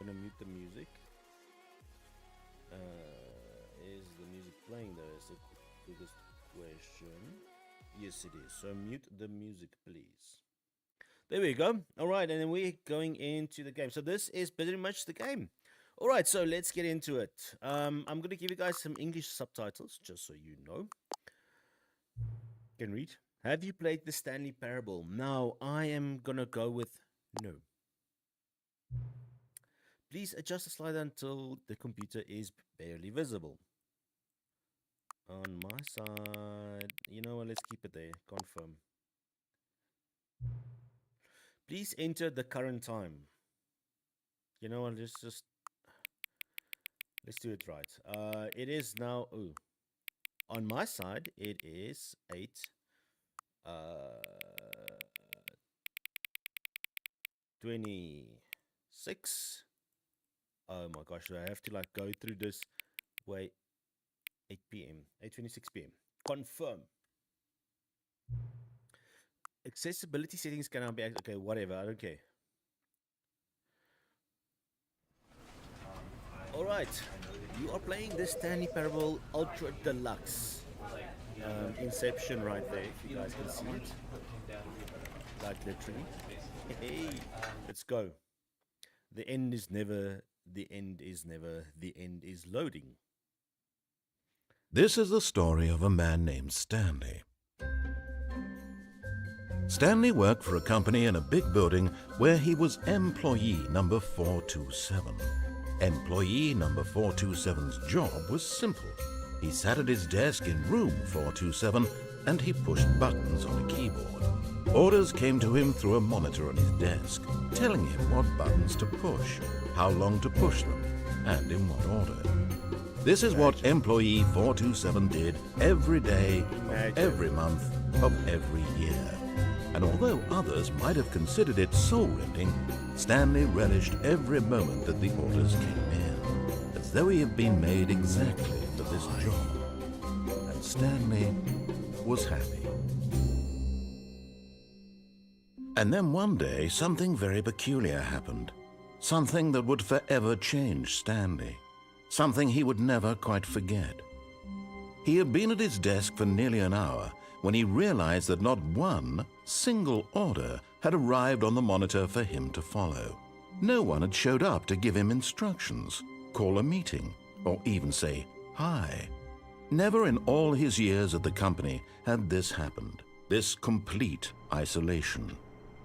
gonna mute the music. Is the music playing though? Is the biggest question. Yes, it is. So mute the music, please. There we go. All right, and then we're going into the game. So this is pretty much the game. All right, so let's get into it. I'm going to give you guys some English subtitles, just so you know. Can read. Have you played the Stanley Parable? Now, I am going to go with no. Please adjust the slider until the computer is barely visible. On my side, you know what, let's keep it there. Confirm. Please enter the current time. You know what, let's do it right. It is now, on my side, it is 8. 26. Oh my gosh, I have to like go through this way. 8 p.m. 8:26 p.m. Confirm. Accessibility settings cannot be okay, whatever, I don't care. Alright, you are playing the Stanley Parable Ultra Deluxe. Inception right there, if you guys can see it. Like literally. Hey, let's go. The end is never, the end is never, the end is loading. This is the story of a man named Stanley. Stanley worked for a company in a big building where he was employee number 427. Employee number 427's job was simple. He sat at his desk in room 427 and he pushed buttons on a keyboard. Orders came to him through a monitor on his desk, telling him what buttons to push, how long to push them, and in what order. This is what employee 427 did every day of every month of every year. And although others might have considered it soul-rending, Stanley relished every moment that the orders came in, as though he had been made exactly for this job. And Stanley was happy. And then one day, something very peculiar happened. Something that would forever change Stanley. Something he would never quite forget. He had been at his desk for nearly an hour when he realized that not one single order had arrived on the monitor for him to follow. No one had showed up to give him instructions, call a meeting, or even say hi. Never in all his years at the company had this happened, this complete isolation.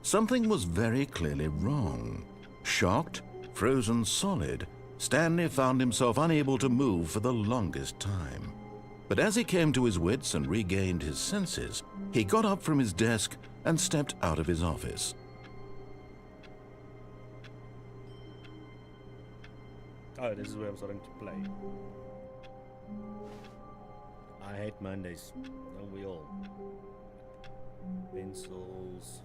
Something was very clearly wrong. Shocked, frozen solid, Stanley found himself unable to move for the longest time. But as he came to his wits and regained his senses, he got up from his desk and stepped out of his office. Oh, this is where I'm starting to play. I hate Mondays. Don't we all? Pencils.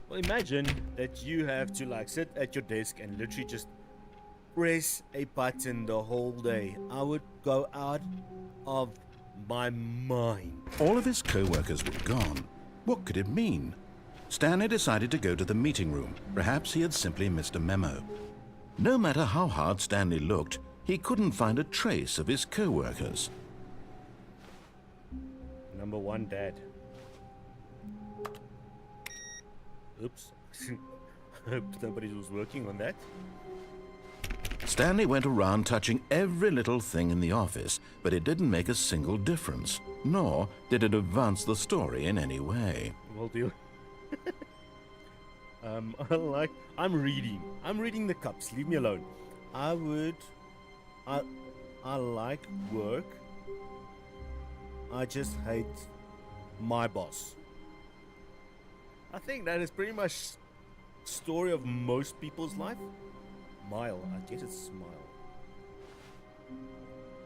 Well, imagine that you have to like sit at your desk and literally just press a button the whole day. I would go out of my mind. All of his co-workers were gone. What could it mean? Stanley decided to go to the meeting room. Perhaps he had simply missed a memo. No matter how hard Stanley looked, he couldn't find a trace of his co-workers. Number 1, Dad. Oops. Hope nobody was working on that. Stanley went around touching every little thing in the office, but it didn't make a single difference, nor did it advance the story in any way. Well, deal. I'm reading the cups. Leave me alone. I like work. I just hate my boss. I think that is pretty much story of most people's life. Smile. I guess it's smile.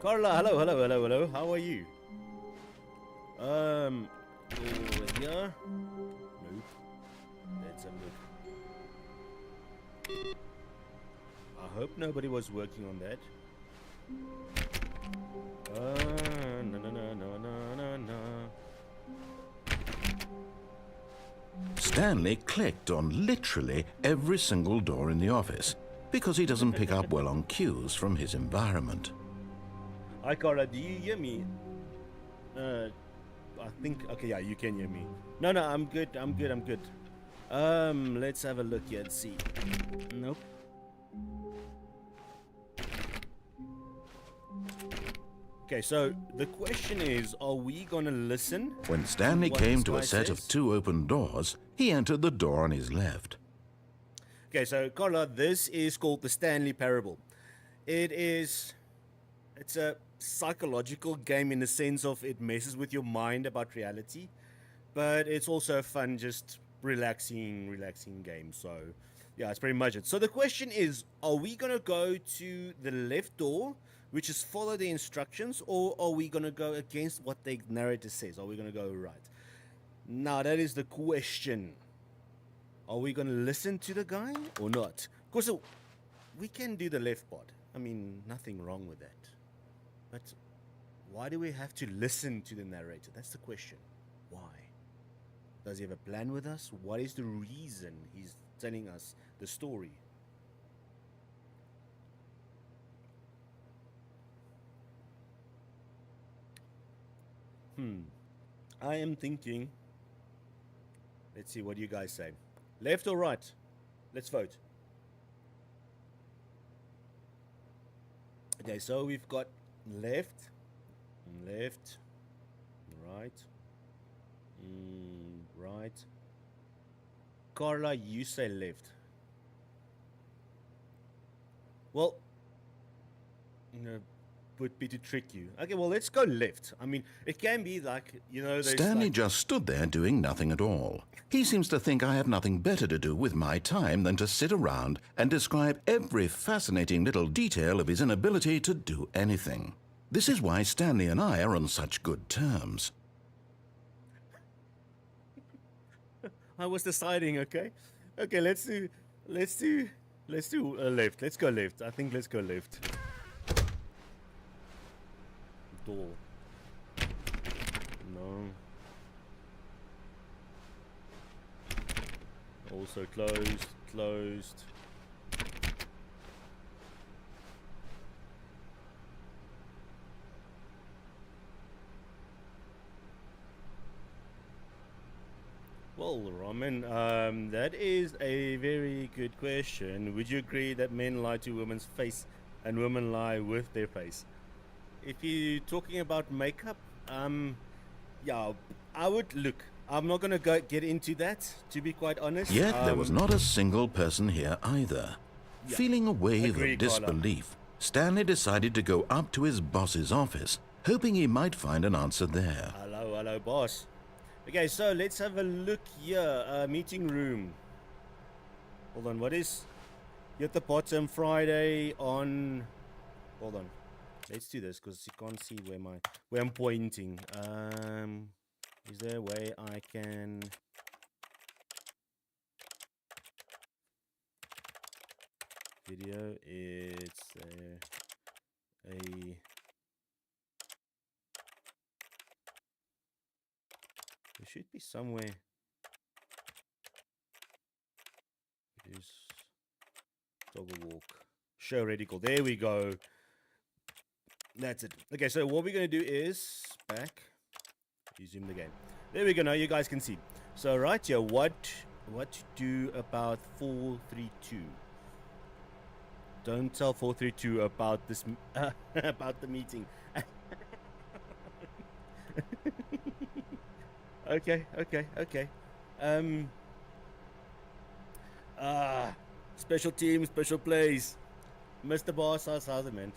Carla, hello. How are you? Over here. Nope. Let's have a look. I hope nobody was working on that. No, no, no, no, no, no, no. Stanley clicked on literally every single door in the office because he doesn't pick up well on cues from his environment. Hi, Cara, do you hear me? I think, okay, yeah, you can hear me. No, I'm good, I'm good. Let's have a look here and see. Nope. Okay, so the question is, are we gonna listen? When Stanley came to a set of 2 open doors, he entered the door on his left. Okay, so Carla, this is called the Stanley Parable. It's a psychological game in the sense of it messes with your mind about reality, but it's also a fun, just relaxing game. So yeah, it's pretty much it. So the question is, are we gonna go to the left door, which is follow the instructions, or are we gonna go against what the narrator says? Are we gonna go right? Now that is the question. Are we gonna listen to the guy or not? Because we can do the left part. I mean, nothing wrong with that. But why do we have to listen to the narrator? That's the question. Why? Does he have a plan with us? What is the reason he's telling us the story? I am thinking. Let's see what you guys say. Left or right? Let's vote. Okay, so we've got left, right, right. Carla, you say left. Well, would be to trick you. Okay, well, let's go left. I mean, it can be like, Stanley just stood there doing nothing at all. He seems to think I have nothing better to do with my time than to sit around and describe every fascinating little detail of his inability to do anything. This is why Stanley and I are on such good terms. I was deciding, okay? Okay, let's do left. Let's go left. I think let's go left. Door. No. Also closed. Well, Roman, that is a very good question. Would you agree that men lie to women's face and women lie with their face? If you're talking about makeup, yeah, I would look. I'm not gonna get into that, to be quite honest. Yet there was not a single person here either. Yeah. Feeling a wave of disbelief, Stanley decided to go up to his boss's office, hoping he might find an answer there. Hello, boss. Okay, so let's have a look here. Meeting room. Hold on, what is here at the bottom? Friday on. Hold on. Let's do this because you can't see where I'm pointing. Is there a way I can? Video. It's a. There should be somewhere. Use toggle walk. Show reticle. There we go. That's it. Okay, so what we're going to do is back. Resume the game. There we go. Now you guys can see. So right here, what to do about 432? Don't tell 432 about this about the meeting. Okay. Special team, special plays. Mr. Boss, how's it, man?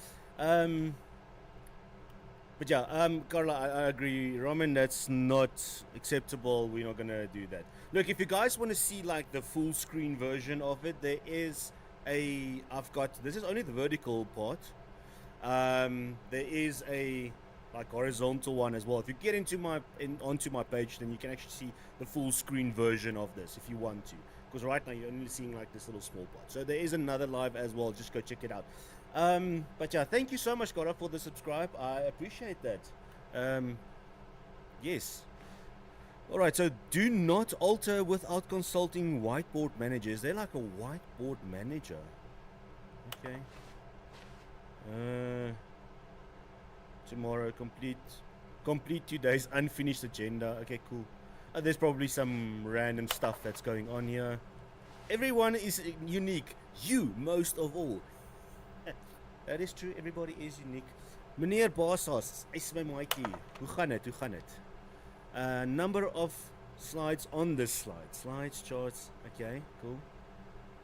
But yeah, Carla, I agree. Roman, that's not acceptable. We're not gonna do that. Look, if you guys want to see like the full screen version of it, there is this is only the vertical part. There is a like horizontal one as well. If you get onto my page, then you can actually see the full screen version of this if you want to. because right now you're only seeing like this little small part. So there is another live as well. Just go check it out. But yeah, thank you so much, Gora, for the subscribe. I appreciate that. Yes. All right. So do not alter without consulting whiteboard managers. They're like a whiteboard manager. Okay. Tomorrow complete today's unfinished agenda. Okay, cool. There's probably some random stuff that's going on here. Everyone is unique. You most of all. That is true. Everybody is unique. Meneer Basas, is my maatjie. Hoe gaan dit? Hoe gaan dit? Number of slides on this slide. Slides, charts. Okay, cool.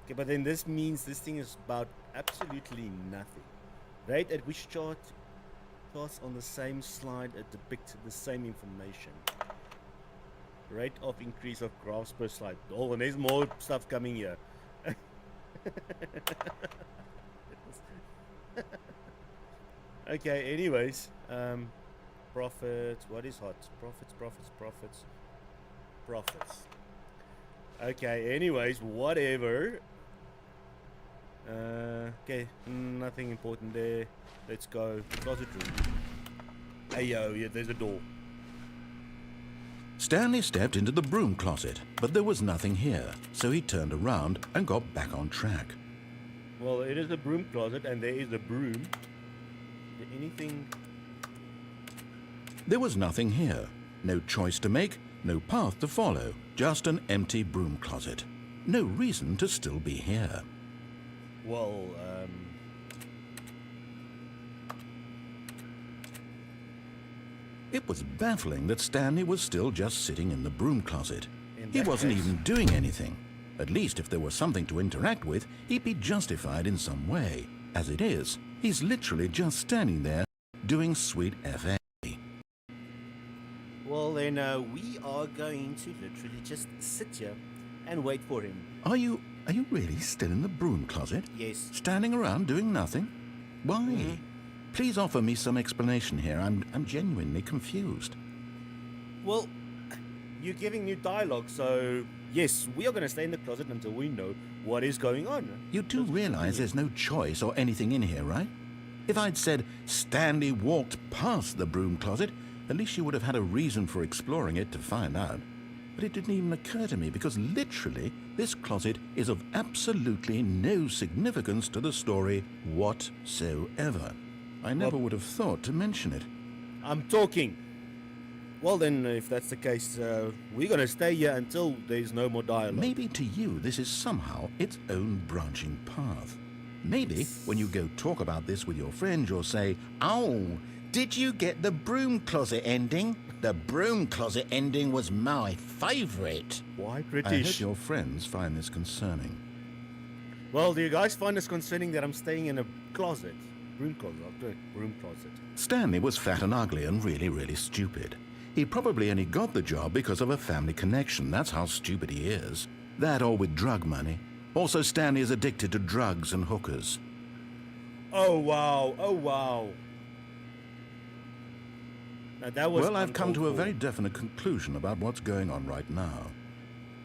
Okay, but then this means this thing is about absolutely nothing. Rate at which charts on the same slide depict the same information. Rate of increase of graphs per slide. Oh, and there's more stuff coming here. Okay, anyways. Profits. What is hot? Profits. Okay, anyways, whatever. Okay, nothing important there. Let's go. Closet room. Hey yo, yeah, there's a door. Stanley stepped into the broom closet, but there was nothing here, so he turned around and got back on track. Well, it is a broom closet, and there is a broom. Is there anything? There was nothing here. No choice to make, no path to follow, just an empty broom closet. No reason to still be here. Well, It was baffling that Stanley was still just sitting in the broom closet. He wasn't case, even doing anything. At least if there was something to interact with, he'd be justified in some way. As it is, he's literally just standing there doing sweet FA. well then, we are going to literally just sit here and wait for him. Are you really still in the broom closet? Yes. Standing around doing nothing? Why? Please offer me some explanation here. I'm genuinely confused. Well, you're giving new dialogue, so yes, we are going to stay in the closet until we know what is going on. You do realize there's no choice or anything in here, right? If I'd said Stanley walked past the broom closet, at least you would have had a reason for exploring it to find out. But it didn't even occur to me because literally this closet is of absolutely no significance to the story whatsoever. I never would have thought to mention it. I'm talking. Well then, if that's the case, we're going to stay here until there's no more dialogue. Maybe to you this is somehow its own branching path. Maybe when you go talk about this with your friends, you'll say, "Oh, did you get the broom closet ending? The broom closet ending was my favourite." Why I hope British? your friends find this concerning. Well, do you guys find this concerning that I'm staying in a closet? Broom closet. Stanley was fat and ugly and really, really stupid. He probably only got the job because of a family connection. That's how stupid he is. That or with drug money. Also, Stanley is addicted to drugs and hookers. Oh wow. Now that was Well, I've come to a uncalled for. very definite conclusion about what's going on right now.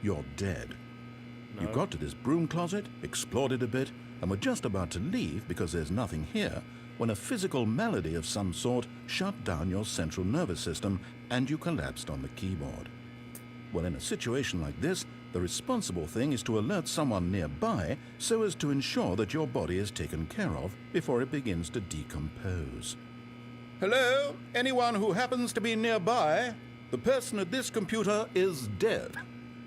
You're dead. No. You got to this broom closet, explored it a bit, and were just about to leave because there's nothing here when a physical malady of some sort shut down your central nervous system and you collapsed on the keyboard. Well, in a situation like this, the responsible thing is to alert someone nearby so as to ensure that your body is taken care of before it begins to decompose. Hello? Anyone who happens to be nearby? The person at this computer is dead.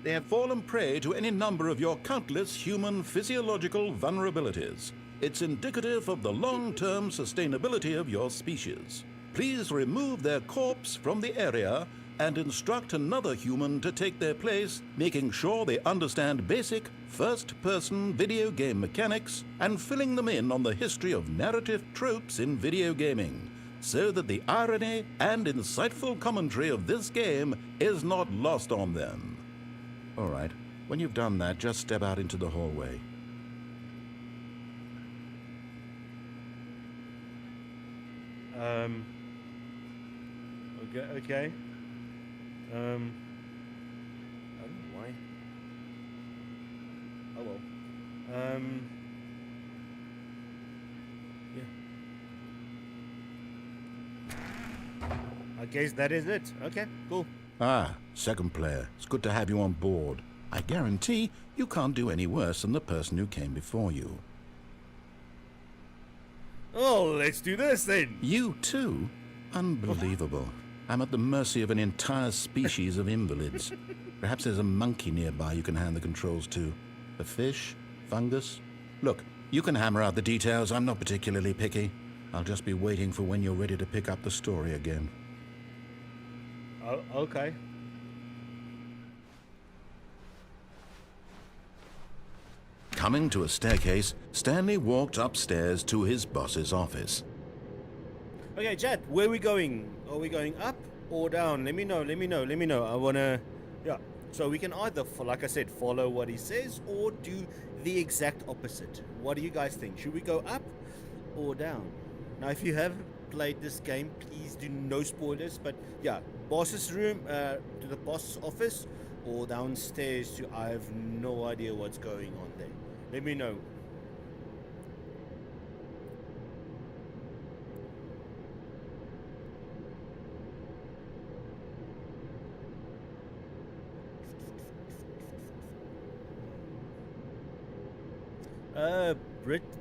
They have fallen prey to any number of your countless human physiological vulnerabilities. It's indicative of the long-term sustainability of your species. Please remove their corpse from the area and instruct another human to take their place, making sure they understand basic first-person video game mechanics and filling them in on the history of narrative tropes in video gaming, so that the irony and insightful commentary of this game is not lost on them. All right, when you've done that, just step out into the hallway. Okay. I don't know why. Oh well. Yeah. I guess that is it. Okay, cool. Ah, second player. It's good to have you on board. I guarantee you can't do any worse than the person who came before you. Oh, let's do this then. You too? Unbelievable. I'm at the mercy of an entire species of invalids. Perhaps there's a monkey nearby you can hand the controls to. A fish? Fungus? Look, you can hammer out the details. I'm not particularly picky. I'll just be waiting for when you're ready to pick up the story again. Oh, okay. Coming to a staircase, Stanley walked upstairs to his boss's office. Okay, chat, where are we going? Are we going up or down? Let me know. I wanna... Yeah, so we can either, like I said, follow what he says or do the exact opposite. What do you guys think? Should we go up or down? Now, if you have played this game, please do no spoilers, but yeah, boss's room, to the boss's office, or downstairs to... I have no idea what's going on there. Let me know.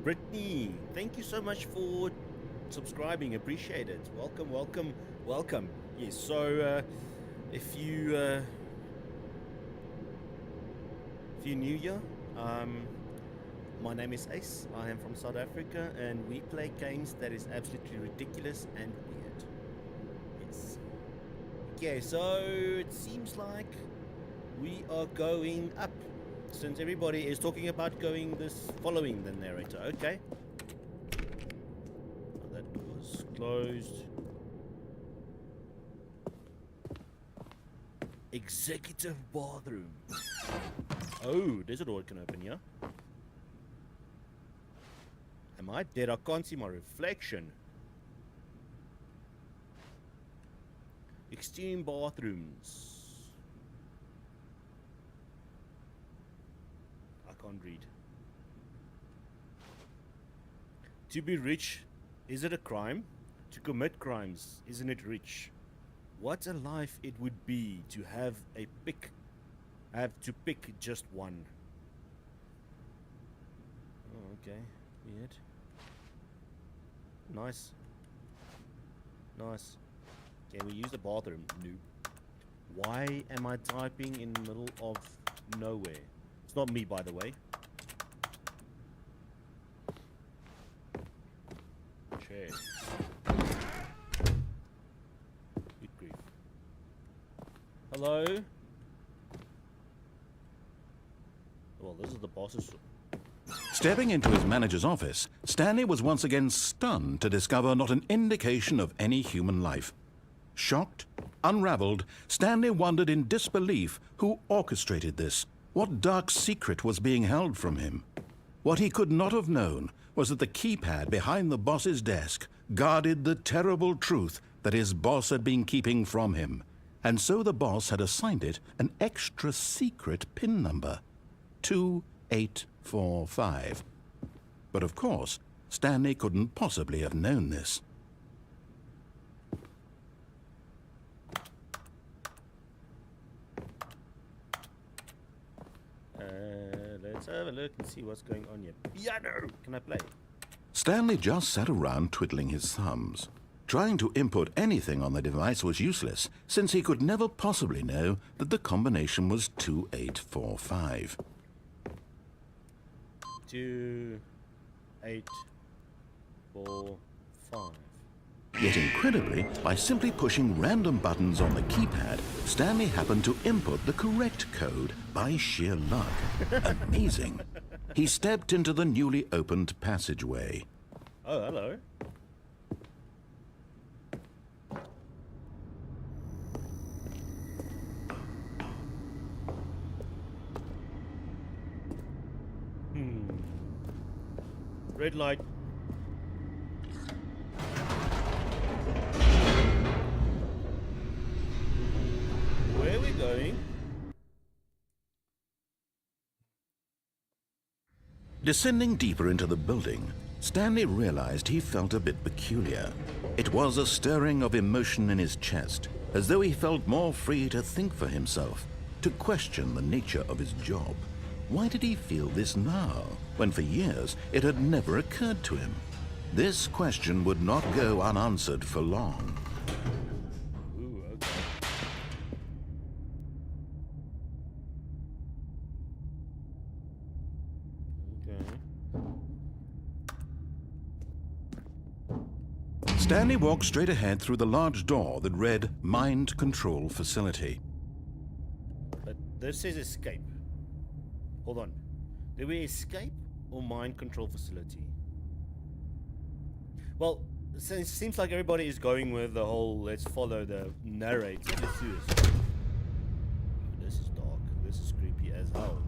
Brittany, thank you so much for subscribing. Appreciate it. Welcome. Yes. So, if you're new here, my name is Ace. I am from South Africa, and we play games that is absolutely ridiculous and weird. Yes. Okay, so it seems like we are going up. Since everybody is talking about following the narrator, okay. That was closed. Executive bathroom. Oh, there's a door I can open here. Am I dead? I can't see my reflection. Extreme bathrooms. Can't read. To be rich, is it a crime? To commit crimes, isn't it rich? What a life it would be to have to pick just one. Oh, okay. Weird. Nice. Can we use the bathroom? Nope. Why am I typing in the middle of nowhere? It's not me, by the way. Chair. Good grief. Hello? Well, this is the boss's... Stepping into his manager's office, Stanley was once again stunned to discover not an indication of any human life. Shocked, unraveled, Stanley wondered in disbelief who orchestrated this. What dark secret was being held from him? What he could not have known was that the keypad behind the boss's desk guarded the terrible truth that his boss had been keeping from him, and so the boss had assigned it an extra secret PIN number, 2845. But of course, Stanley couldn't possibly have known this. Let's have a look and see what's going on here. Piano! Can I play? Stanley just sat around twiddling his thumbs. Trying to input anything on the device was useless, since he could never possibly know that the combination was 2845. 2845. Yet incredibly, by simply pushing random buttons on the keypad, Stanley happened to input the correct code by sheer luck. Amazing. He stepped into the newly opened passageway. Oh, hello. Red light. Where are we going? Descending deeper into the building, Stanley realized he felt a bit peculiar. It was a stirring of emotion in his chest, as though he felt more free to think for himself, to question the nature of his job. Why did he feel this now, when for years it had never occurred to him? This question would not go unanswered for long. Ooh, okay. Stanley walked straight ahead through the large door that read Mind Control Facility. But this says escape. Hold on. Did we escape or mind control facility? Well, it seems like everybody is going with the whole let's follow the narrator. Let's do this. Oh, this is dark. This is creepy as hell.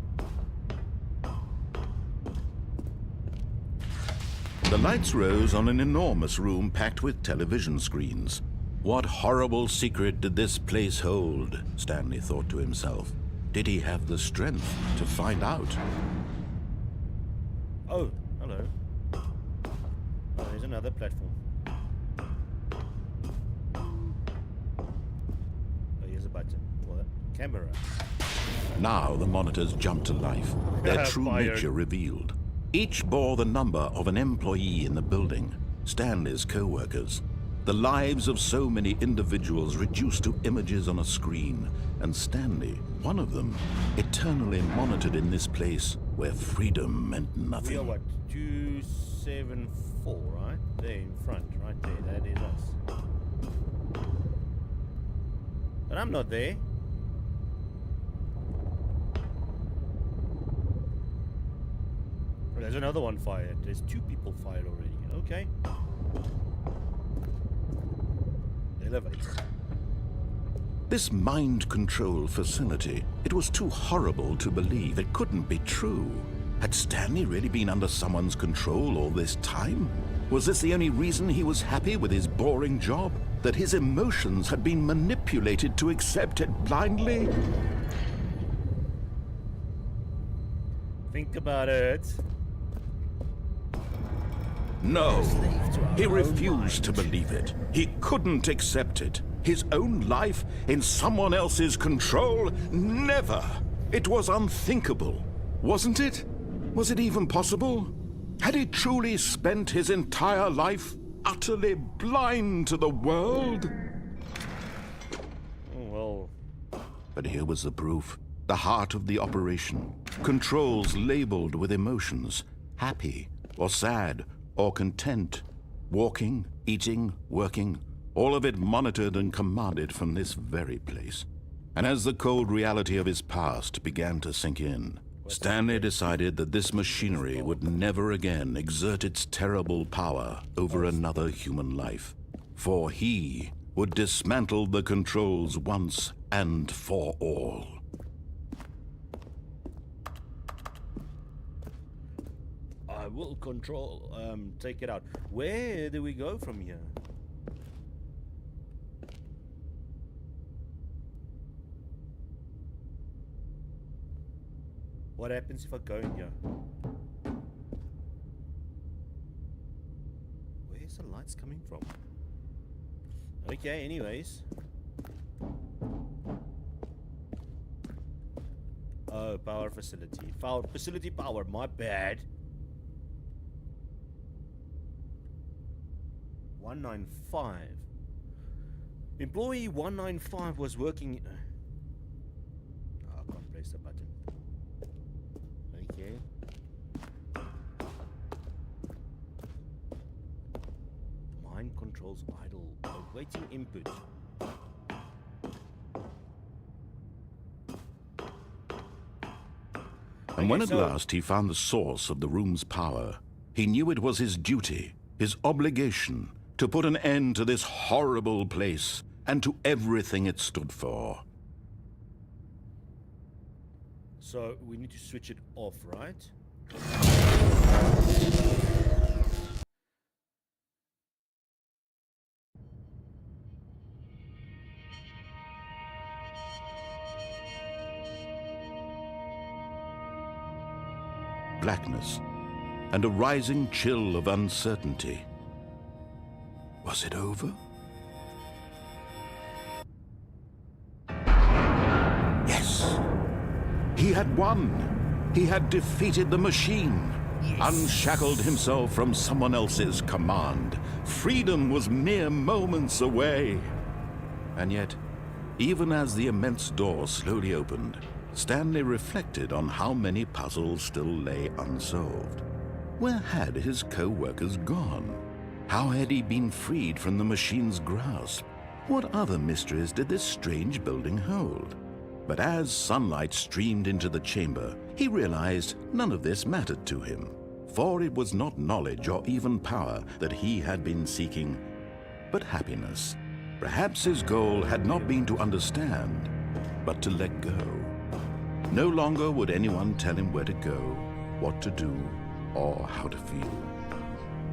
The lights rose on an enormous room packed with television screens. What horrible secret did this place hold? Stanley thought to himself. Did he have the strength to find out? Oh, hello. Oh, there's another platform. Oh, here's a button. What? Camera. Now the monitors jumped to life, their true Fired. nature revealed. Each bore the number of an employee in the building, Stanley's co-workers. The lives of so many individuals reduced to images on a screen, and Stanley, one of them, eternally monitored in this place where freedom meant We are nothing. what? 274, right? There in front, right there. That is us. But I'm not there. Oh, there's another one fired. There's 2 people fired already. Okay. Elevator. This mind control facility, it was too horrible to believe. It couldn't be true. Had Stanley really been under someone's control all this time? Was this the only reason he was happy with his boring job? That his emotions had been manipulated to accept it blindly? Think about it. No, Slave to our he own refused to mind. believe it. He couldn't accept it. His own life in someone else's control? Never! It was unthinkable, wasn't it? Was it even possible? Had he truly spent his entire life utterly blind to the world? Oh, well. But here was the proof. The heart of the operation. Controls labeled with emotions. Happy, or sad, or content. Walking, eating, working. All of it monitored and commanded from this very place. And as the cold reality of his past began to sink in, Stanley decided that this machinery would never again exert its terrible power over another human life. For he would dismantle the controls once and for all. I will control, take it out. Where do we go from here? What happens if I go in here? Where's the lights coming from? Okay, anyways. Oh, power facility. Facility power, my bad. 195. Employee 195 was working. Oh, I can't press the button. Okay. Mind controls idle. Awaiting input. And when Okay, at so- last he found the source of the room's power, he knew it was his duty, his obligation, to put an end to this horrible place and to everything it stood for. So we need to switch it off, right? Blackness, and a rising chill of uncertainty. Was it over? Yes. He had won. He had defeated the machine. Unshackled himself from someone else's command. Freedom was mere moments away. And yet, even as the immense door slowly opened, Stanley reflected on how many puzzles still lay unsolved. Where had his co-workers gone? How had he been freed from the machine's grasp? What other mysteries did this strange building hold? But as sunlight streamed into the chamber, he realized none of this mattered to him, for it was not knowledge or even power that he had been seeking, but happiness. Perhaps his goal had not been to understand, but to let go. No longer would anyone tell him where to go, what to do, or how to feel.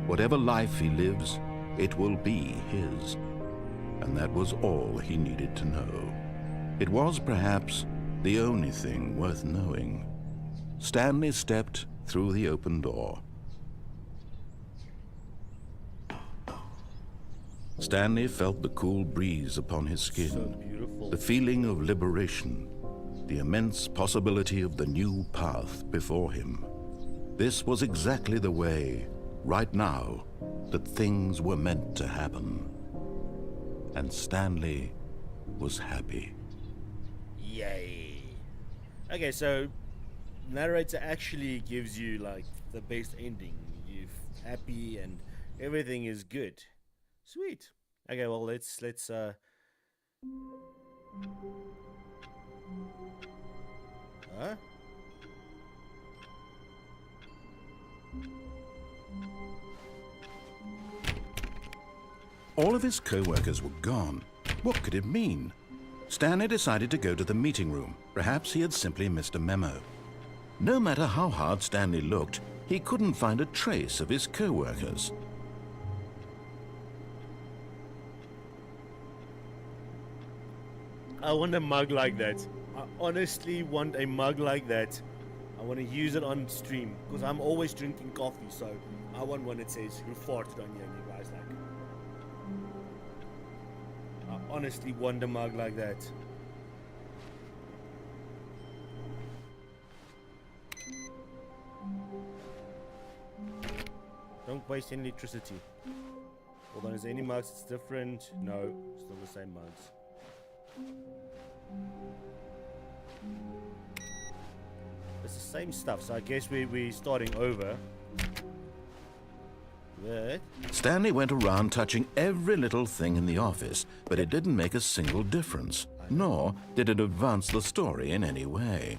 Whatever life he lives, it will be his. And that was all he needed to know. It was perhaps the only thing worth knowing. Stanley stepped through the open door. Stanley felt the cool breeze upon his skin, So beautiful. the feeling of liberation, the immense possibility of the new path before him. This was exactly the way, right now, that things were meant to happen. And Stanley was happy. Yay. Okay, so Narrator actually gives you like the best ending. You're happy and everything is good. Sweet. Okay, well let's Huh? All of his co-workers were gone. What could it mean? Stanley decided to go to the meeting room. Perhaps he had simply missed a memo. No matter how hard Stanley looked, he couldn't find a trace of his co-workers. I want a mug like that. I honestly want a mug like that. I want to use it on stream because I'm always drinking coffee, so I want one that says "Who farted on you?" and you guys like. I honestly want a mug like that. Don't waste any electricity. Hold on, is there any mugs that's different? No, still the same mugs. It's the same stuff, so I guess we're starting over. But Stanley went around touching every little thing in the office, but it didn't make a single difference, nor did it advance the story in any way.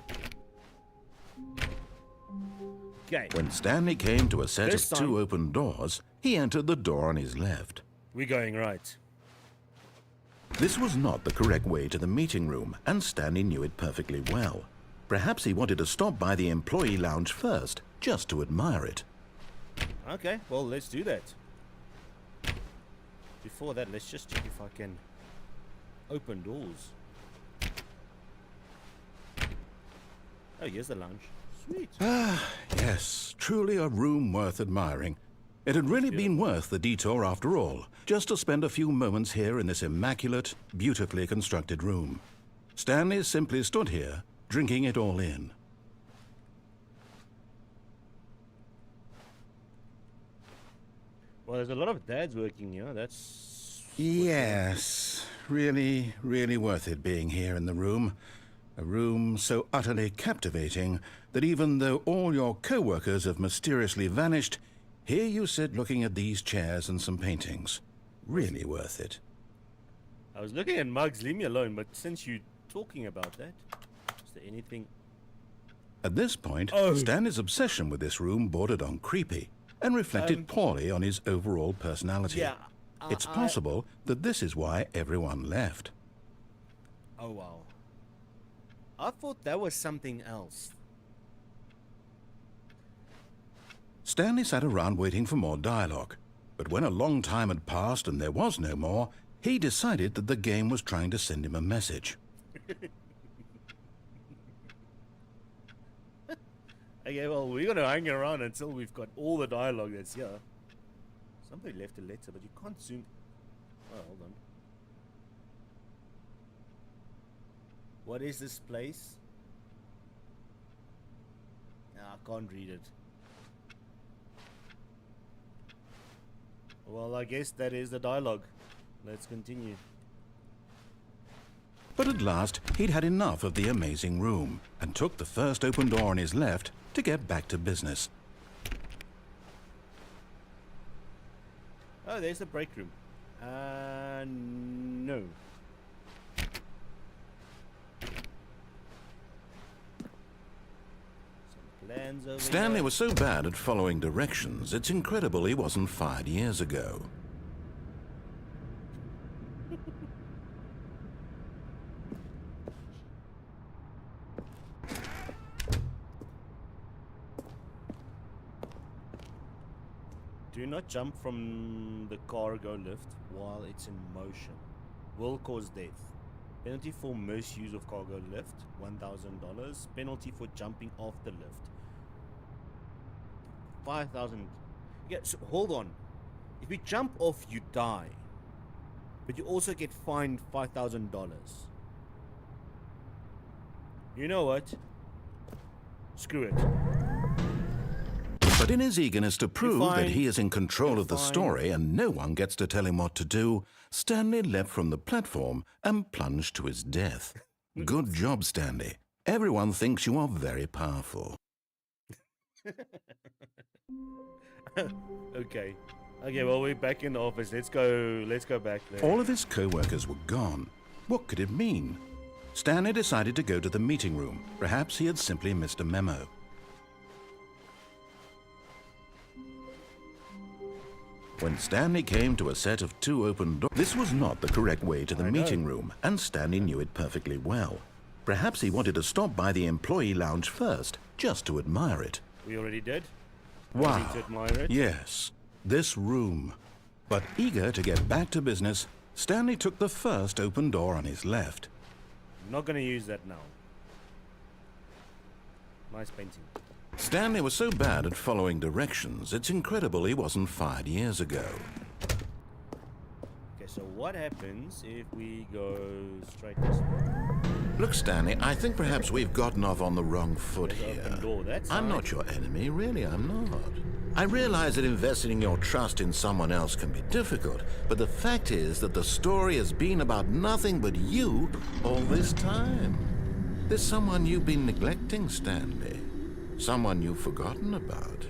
okay, When Stanley came to a set This of time- two open doors, he entered the door on his left. we're going right. This was not the correct way to the meeting room, and Stanley knew it perfectly well. Perhaps he wanted to stop by the employee lounge first, just to admire it. Okay, well let's do that. Before that, let's just check if I can open doors. Oh, here's the lounge. Sweet. Yes, truly a room worth admiring. It had really been worth the detour after all, just to spend a few moments here in this immaculate, beautifully constructed room. Stanley simply stood here, drinking it all in. Well, there's a lot of dads working here. That's Yes, really, really worth it being here in the room. A room so utterly captivating that even though all your co-workers have mysteriously vanished, here you sit looking at these chairs and some paintings. Really worth it. I was looking at mugs, leave me alone, but since you're talking about that, is there anything? At this point, Oh. Stanley's obsession with this room bordered on creepy and reflected poorly on his overall personality. Yeah, It's possible that this is why everyone left. Oh, wow. I thought that was something else. Stanley sat around waiting for more dialogue, but when a long time had passed and there was no more, he decided that the game was trying to send him a message. Okay, well, we're gonna hang around until we've got all the dialogue that's here. Somebody left a letter, but you can't zoom. Oh, hold on. What is this place? Nah, I can't read it. Well, I guess that is the dialogue. Let's continue. But at last, he'd had enough of the amazing room and took the first open door on his left to get back to business. Oh, there's the break room. No. Some plans over Stanley here. was so bad at following directions, it's incredible he wasn't fired years ago. Do not jump from the cargo lift while it's in motion. Will cause death. Penalty for misuse of cargo lift, $1,000. Penalty for jumping off the lift, 5,000. Yeah, so hold on. If you jump off, you die. But you also get fined $5,000. You know what? Screw it. But in his eagerness to prove that he is in control of the fine. story and no one gets to tell him what to do, Stanley leapt from the platform and plunged to his death. Good job, Stanley. Everyone thinks you are very powerful. Okay. Okay, well, we're back in the office. Let's go back there. All of his co-workers were gone. What could it mean? Stanley decided to go to the meeting room. Perhaps he had simply missed a memo. When Stanley came to a set of 2 open doors, this was not the correct way to the meeting room, and Stanley knew it perfectly well. Perhaps he wanted to stop by the employee lounge first, just to admire it. We already did. Wow. Need to admire it. Yes, this room. But eager to get back to business, Stanley took the first open door on his left. I'm not gonna use that now. Nice painting. Stanley was so bad at following directions, it's incredible he wasn't fired years ago. Okay, so what happens if we go straight this way? Look, Stanley, I think perhaps we've gotten off on the wrong foot There's an here. open door, that's I'm fine. not your enemy, really, I'm not. I realize that investing your trust in someone else can be difficult, but the fact is that the story has been about nothing but you all this time. There's someone you've been neglecting, Stanley. Someone you've forgotten about.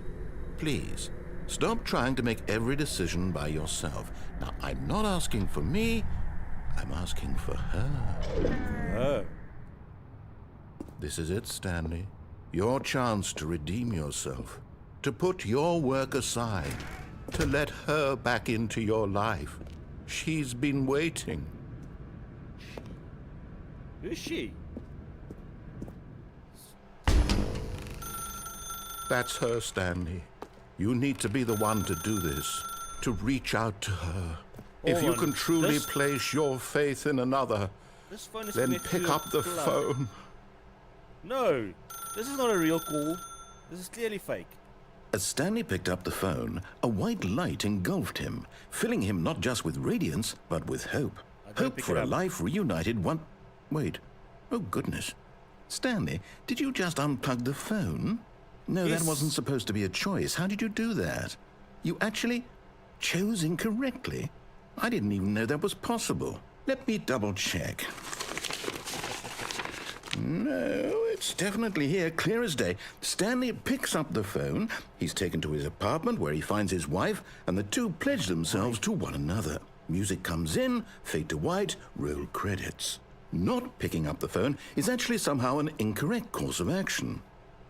Please, stop trying to make every decision by yourself. Now, I'm not asking for me, I'm asking for her. Oh. This is it, Stanley. Your chance to redeem yourself. To put your work aside. To let her back into your life. She's been waiting. Who's she? That's her, Stanley. You need to be the one to do this. To reach out to her. If Hold you on. can truly This- place your faith in another, This phone is then connected pick to a up the plug. phone. No, this is not a real call. This is clearly fake. As Stanley picked up the phone, a white light engulfed him, filling him not just with radiance, but with hope. I don't Hope pick for it a up. life reunited one... Wait. Oh, goodness. Stanley, did you just unplug the phone? No, Yes. that wasn't supposed to be a choice. How did you do that? You actually chose incorrectly? I didn't even know that was possible. Let me double check. No, it's definitely here, clear as day. Stanley picks up the phone. He's taken to his apartment where he finds his wife, and the two pledge themselves to one another. Music comes in, fade to white, roll credits. Not picking up the phone is actually somehow an incorrect course of action.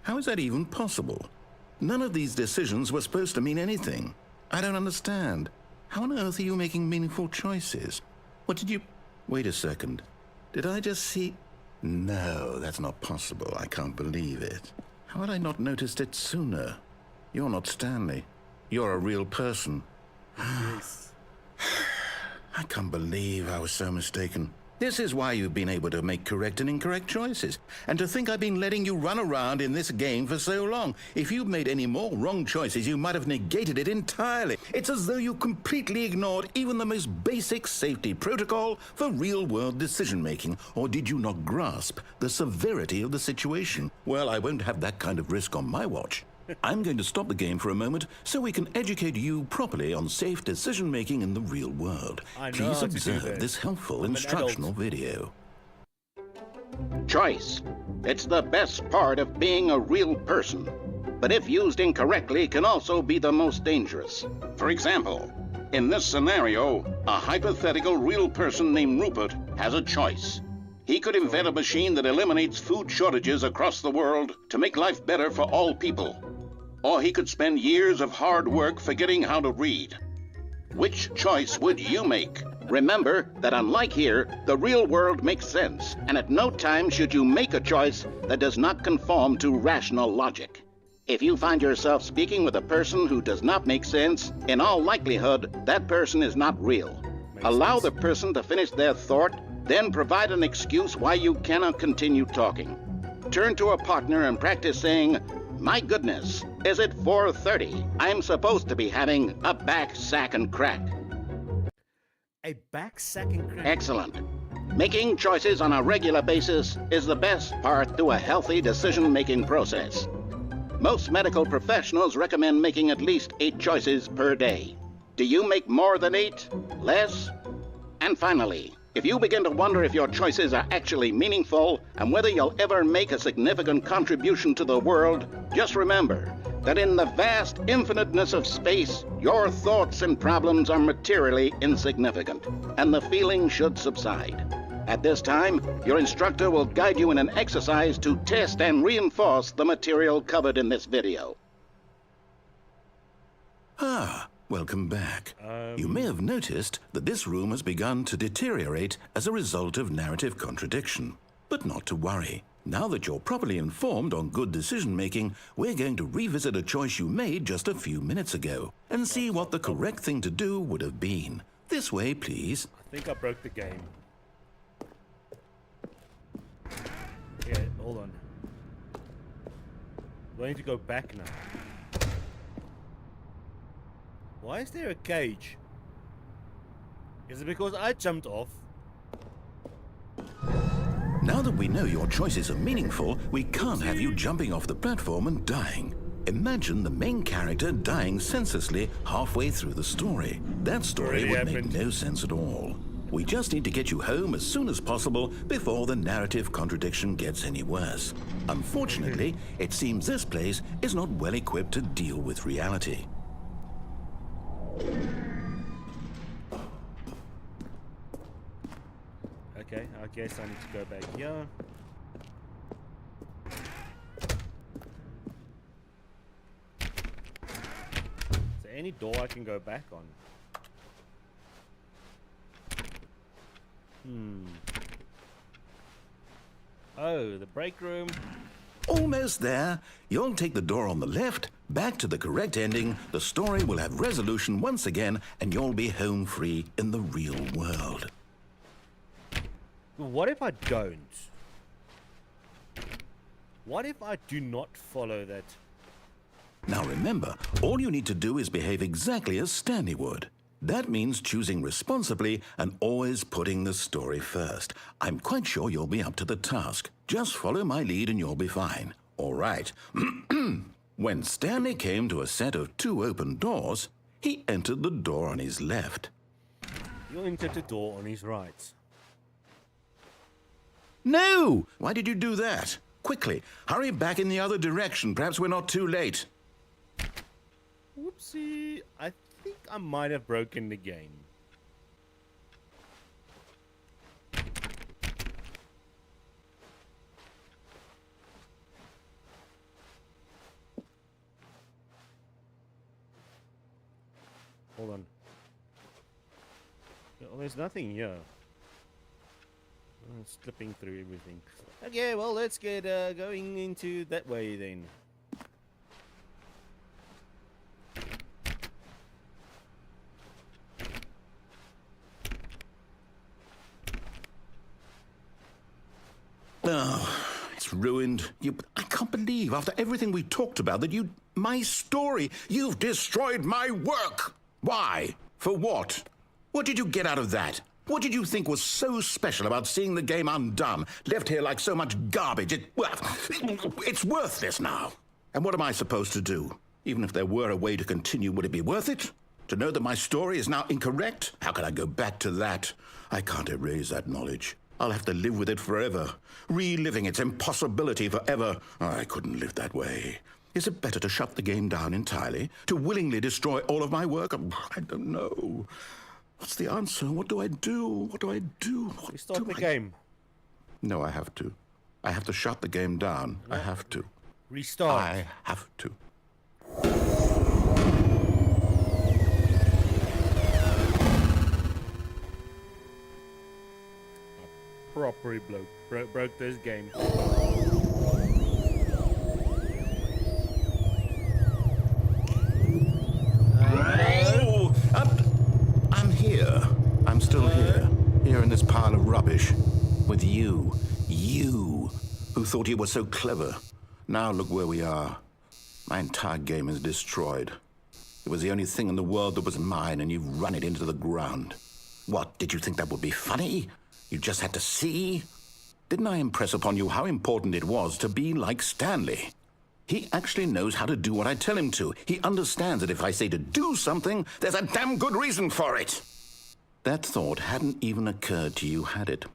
How is that even possible? None of these decisions were supposed to mean anything. I don't understand. How on earth are you making meaningful choices? What did you... Wait a second. Did I just see... No, that's not possible. I can't believe it. How had I not noticed it sooner? You're not Stanley. You're a real person. Yes. I can't believe I was so mistaken. This is why you've been able to make correct and incorrect choices. And to think I've been letting you run around in this game for so long. If you'd made any more wrong choices, you might have negated it entirely. It's as though you completely ignored even the most basic safety protocol for real-world decision-making. Or did you not grasp the severity of the situation? Well, I won't have that kind of risk on my watch. I'm going to stop the game for a moment so we can educate you properly on safe decision-making in the real world. Please observe this helpful instructional video. Choice. It's the best part of being a real person. But if used incorrectly, can also be the most dangerous. For example, in this scenario, a hypothetical real person named Rupert has a choice. He could invent a machine that eliminates food shortages across the world to make life better for all people. Or he could spend years of hard work forgetting how to read. Which choice would you make? Remember that unlike here, the real world makes sense, and at no time should you make a choice that does not conform to rational logic. If you find yourself speaking with a person who does not make sense, in all likelihood, that person is not real. Allow the person to finish their thought, then provide an excuse why you cannot continue talking. Turn to a partner and practice saying, "My goodness, is it 4:30? I'm supposed to be having a back sack and crack." A back sack and crack. Excellent. Making choices on a regular basis is the best part to a healthy decision-making process. Most medical professionals recommend making at least 8 choices per day. Do you make more than 8? Less? And finally, if you begin to wonder if your choices are actually meaningful and whether you'll ever make a significant contribution to the world, just remember that in the vast infiniteness of space, your thoughts and problems are materially insignificant, and the feeling should subside. At this time, your instructor will guide you in an exercise to test and reinforce the material covered in this video. Welcome back. You may have noticed that this room has begun to deteriorate as a result of narrative contradiction. But not to worry. Now that you're properly informed on good decision-making, we're going to revisit a choice you made just a few minutes ago and see what the correct thing to do would have been. This way, please. I think I broke the game. Yeah, hold on. Do I need to go back now? Why is there a cage? Is it because I jumped off? Now that we know your choices are meaningful, we can't have you jumping off the platform and dying. Imagine the main character dying senselessly halfway through the story. That story would make no sense at all. We just need to get you home as soon as possible before the narrative contradiction gets any worse. Unfortunately, it seems this place is not well equipped to deal with reality. Okay, I guess I need to go back here. Is there any door I can go back on? Oh, the break room. Almost there. You'll take the door on the left, back to the correct ending, the story will have resolution once again, and you'll be home free in the real world. What if I don't? What if I do not follow that? Now remember, all you need to do is behave exactly as Stanley would. That means choosing responsibly and always putting the story first. I'm quite sure you'll be up to the task. Just follow my lead and you'll be fine. All right. When Stanley came to a set of 2 open doors, he entered the door on his left. You'll enter the door on his right. No! Why did you do that? Quickly, hurry back in the other direction. Perhaps we're not too late. Whoopsie. I think I might have broken the game. Hold on. Well, there's nothing here. I'm slipping through everything. Okay, well, let's get going into that way then. Oh, it's ruined. I can't believe, after everything we talked about, that my story, you've destroyed my work. Why? For what? What did you get out of that? What did you think was so special about seeing the game undone, left here like so much garbage? It's worthless now. And what am I supposed to do? Even if there were a way to continue, would it be worth it? To know that my story is now incorrect? How can I go back to that? I can't erase that knowledge. I'll have to live with it forever, reliving its impossibility forever. I couldn't live that way. Is it better to shut the game down entirely? To willingly destroy all of my work? I don't know. What's the answer? What do I do? What do I do? Restart the game. No, I have to. I have to shut the game down. No. I have to. Restart. I have to. Properly broke this game. No! I'm here. I'm still here. Here in this pile of rubbish. With you. You, who thought you were so clever. Now look where we are. My entire game is destroyed. It was the only thing in the world that was mine, and you've run it into the ground. What, did you think that would be funny? You just had to see? Didn't I impress upon you how important it was to be like Stanley? He actually knows how to do what I tell him to. He understands that if I say to do something, there's a damn good reason for it. That thought hadn't even occurred to you, had it?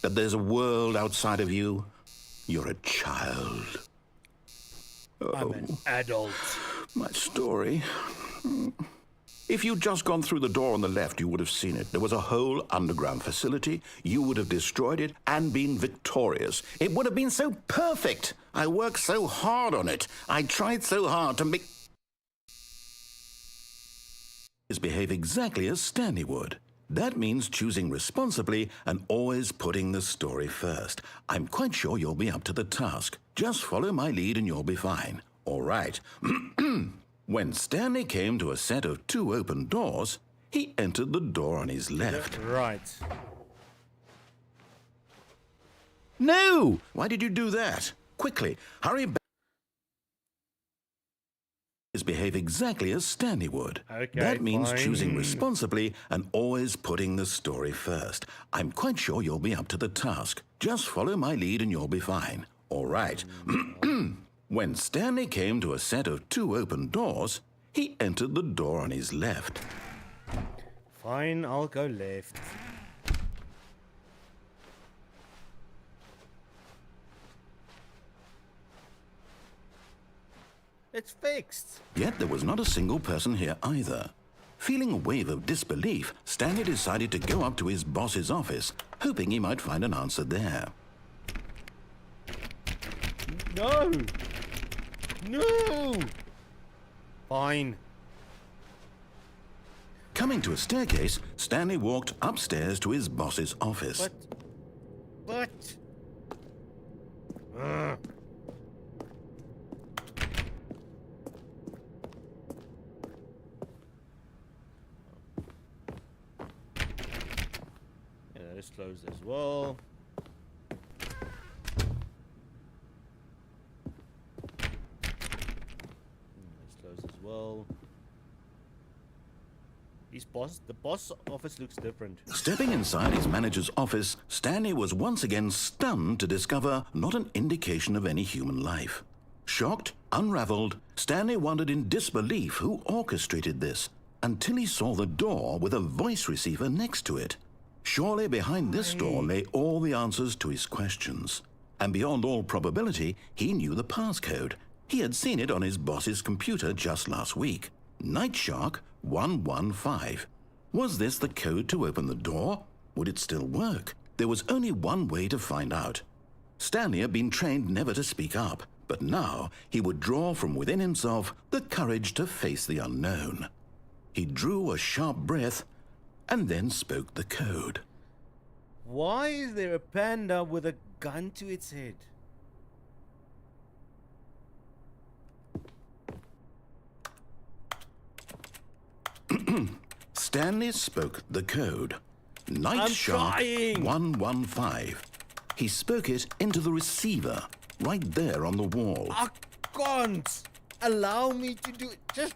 That there's a world outside of you? You're a child. Oh, I'm an adult. My story. If you'd just gone through the door on the left, you would have seen it. There was a whole underground facility. You would have destroyed it and been victorious. It would have been so perfect. I worked so hard on it. I tried so hard to make... behave exactly as Stanley would. That means choosing responsibly and always putting the story first. I'm quite sure you'll be up to the task. Just follow my lead and you'll be fine. All right. When Stanley came to a set of 2 open doors, he entered the door on his left. Right. No! Why did you do that? Quickly, hurry back. Behave exactly as Stanley would. Okay, that means fine. Choosing responsibly and always putting the story first. I'm quite sure you'll be up to the task. Just follow my lead and you'll be fine. All right. When Stanley came to a set of 2 open doors, he entered the door on his left. Fine, I'll go left. It's fixed. Yet there was not a single person here either. Feeling a wave of disbelief, Stanley decided to go up to his boss's office, hoping he might find an answer there. No! No! Fine. Coming to a staircase, Stanley walked upstairs to his boss's office. But... Yeah, that is closed as well. As well. The boss office looks different. Stepping inside his manager's office, Stanley was once again stunned to discover not an indication of any human life. Shocked, unraveled, Stanley wondered in disbelief who orchestrated this, until he saw the door with a voice receiver next to it. Surely behind this door lay all the answers to his questions. And beyond all probability, he knew the passcode. He had seen it on his boss's computer just last week. Nightshark 115. Was this the code to open the door? Would it still work? There was only one way to find out. Stanley had been trained never to speak up, but now he would draw from within himself the courage to face the unknown. He drew a sharp breath and then spoke the code. Why is there a panda with a gun to its head? Stanley spoke the code. Nightshark 115. He spoke it into the receiver, right there on the wall. I can't allow me to do it. Just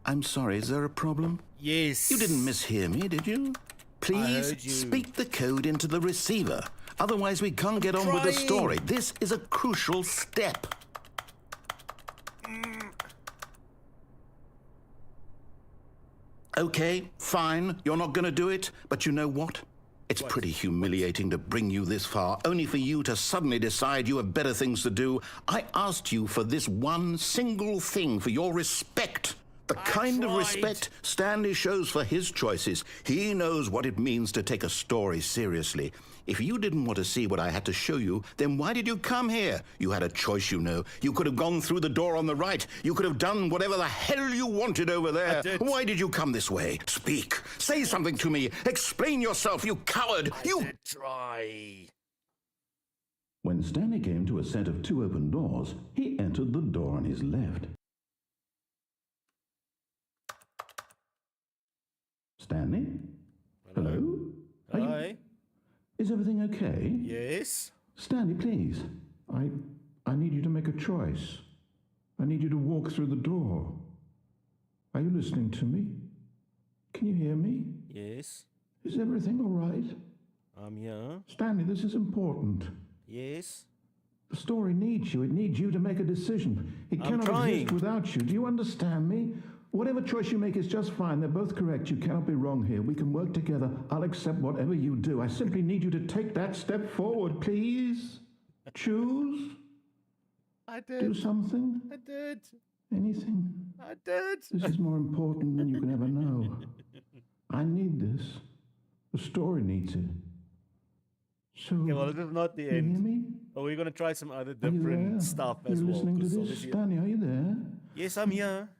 I'm sorry, is there a problem? Yes. You didn't mishear me, did you? Please heard you. speak the code into the receiver. Otherwise, we can't get on with the story. This is a crucial step. Okay, fine. You're not going to do it. But you know what? It's pretty humiliating to bring you this far, only for you to suddenly decide you have better things to do. I asked you for this one single thing, for your respect. The kind of respect Stanley shows for his choices. He knows what it means to take a story seriously. If you didn't want to see what I had to show you, then why did you come here? You had a choice, you know. You could have gone through the door on the right. You could have done whatever the hell you wanted over there. Why did you come this way? Speak. Say something to me. Explain yourself, you coward. I did try. When Stanley came to a set of 2 open doors, he entered the door on his left. Stanley? Hello? Hi. Is everything okay? Yes. Stanley, please. I need you to make a choice. I need you to walk through the door. Are you listening to me? Can you hear me? Yes. Is everything all right? I'm here. Stanley, this is important. Yes. The story needs you. It needs you to make a decision. It I'm cannot exist trying. without you. Do you understand me? Whatever choice you make is just fine. They're both correct. You cannot be wrong here. We can work together. I'll accept whatever you do. I simply need you to take that step forward, please. Choose. I did. Do something. I did. Anything. I did. This is more important than you can ever know. I need this. The story needs it. So, Okay, well, this is not the you hear end. me? But we're going to try some other Are you different there? stuff You're as well. listening to 'cause this? obviously- Stanley, are you there? Yes, I'm here.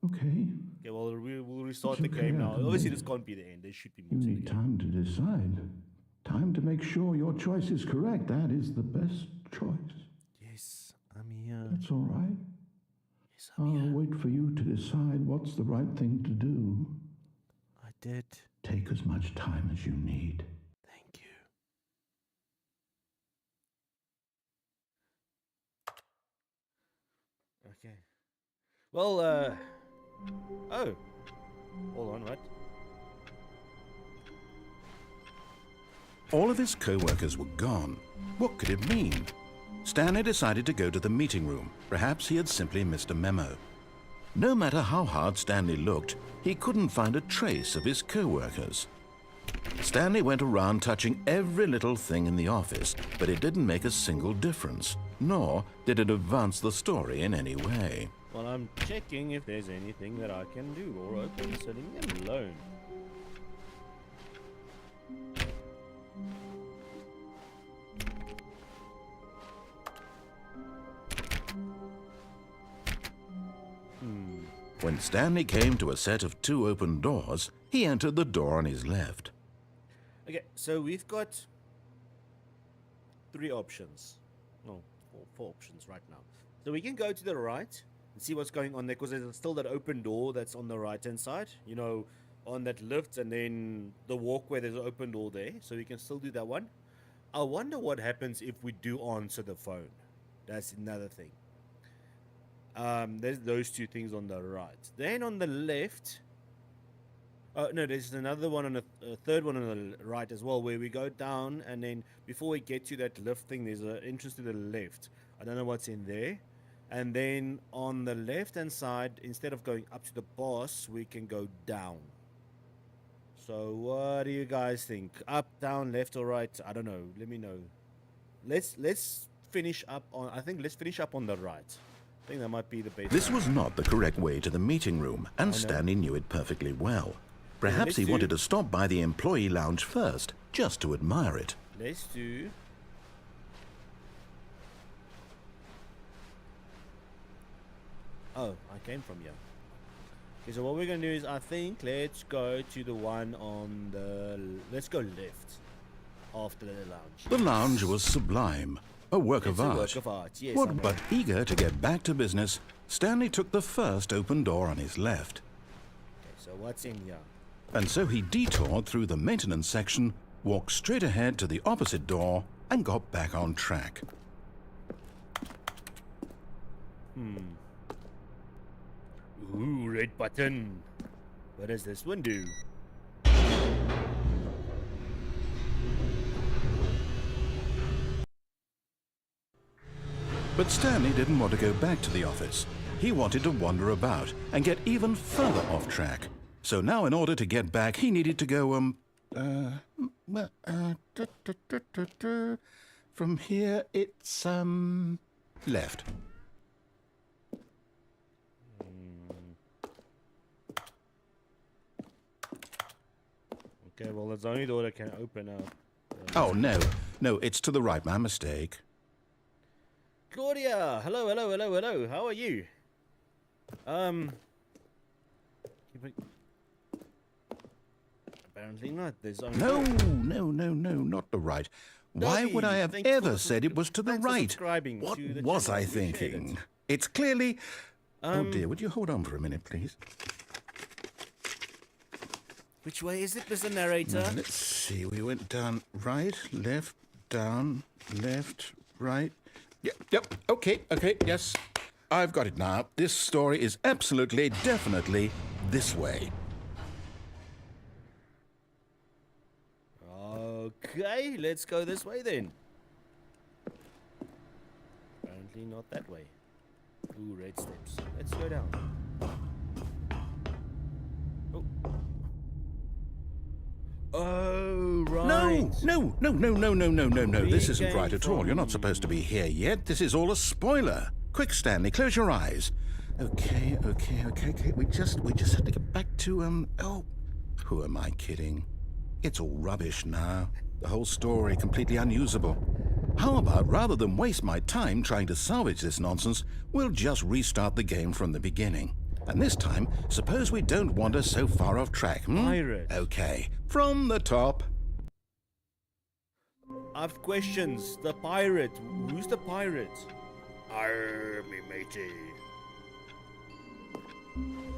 Okay. Okay, well, we'll restart It's the okay, game now. I can Obviously, wait. this can't be the end. There should be You more to the need game. time to decide. Time to make sure your choice is correct. That is the best choice. Yes, I'm here. That's all right. Yes, I'm I'll here. wait for you to decide what's the right thing to do. I did. Take as much time as you need. Thank you. Okay. Well, oh. Hold on, what? All of his co-workers were gone. What could it mean? Stanley decided to go to the meeting room. Perhaps he had simply missed a memo. No matter how hard Stanley looked, he couldn't find a trace of his co-workers. Stanley went around touching every little thing in the office, but it didn't make a single difference, nor did it advance the story in any way. Well, I'm checking if there's anything that I can do or open, so leave me alone. When Stanley came to a set of 2 open doors, he entered the door on his left. Okay, so we've got 3 options. No, 4 options right now. So we can go to the right and see what's going on there, because there's still that open door that's on the right-hand side. You know, on that lift, and then the walkway, there's an open door there. So we can still do that one. I wonder what happens if we do answer the phone. That's another thing. There's those 2 things on the right. Then on the left, no, there's another one on a third one on the right as well, where we go down, and then before we get to that lift thing, there's an entrance to the left. I don't know what's in there. And then on the left hand side, instead of going up to the boss, we can go down. So what do you guys think? Up, down, left, or right? I don't know. Let me know. Let's finish up on. I think let's finish up on the right. I think that might be the best. This was not the correct way to the meeting room, and Stanley knew it perfectly well. Perhaps he wanted to stop by the employee lounge first, just to admire it. Let's do. Oh, I came from here. Okay, so what we're gonna do is, I think, let's go to the one on the. Let's go left after the lounge. The lounge was sublime, a work of It's a art. work of art, yes. What, but eager to get back to business, Stanley took the first open door on his left. Okay, so what's in here? And so he detoured through the maintenance section, walked straight ahead to the opposite door, and got back on track. Ooh, red button. What does this one do? But Stanley didn't want to go back to the office. He wanted to wander about and get even further off track. So now in order to get back, he needed to go, from here it's, left. Okay, well, that's the only door that can open up. Oh, no, it's to the right, my mistake. Claudia! Hello. How are you? Apparently not. There's only... No, not the right. Why would I have ever said it was to the right? What was I thinking? It's clearly... Oh dear, would you hold on for a minute, please? Which way is it, Mr. Narrator? Now, let's see, we went down right, left, down, left, right. Yep, okay, yes. I've got it now. This story is absolutely, definitely this way. Okay, let's go this way then. Apparently not that way. Ooh, red steps. Let's go down. Oh, right. No. This isn't right at all. You're not supposed to be here yet. This is all a spoiler. Quick, Stanley, close your eyes. Okay. We just have to get back to, oh, who am I kidding? It's all rubbish now. The whole story completely unusable. How about, rather than waste my time trying to salvage this nonsense, we'll just restart the game from the beginning. And this time, suppose we don't wander so far off track, Pirate. Okay, from the top. I've questions. The pirate. Who's the pirate? Arr, me matey.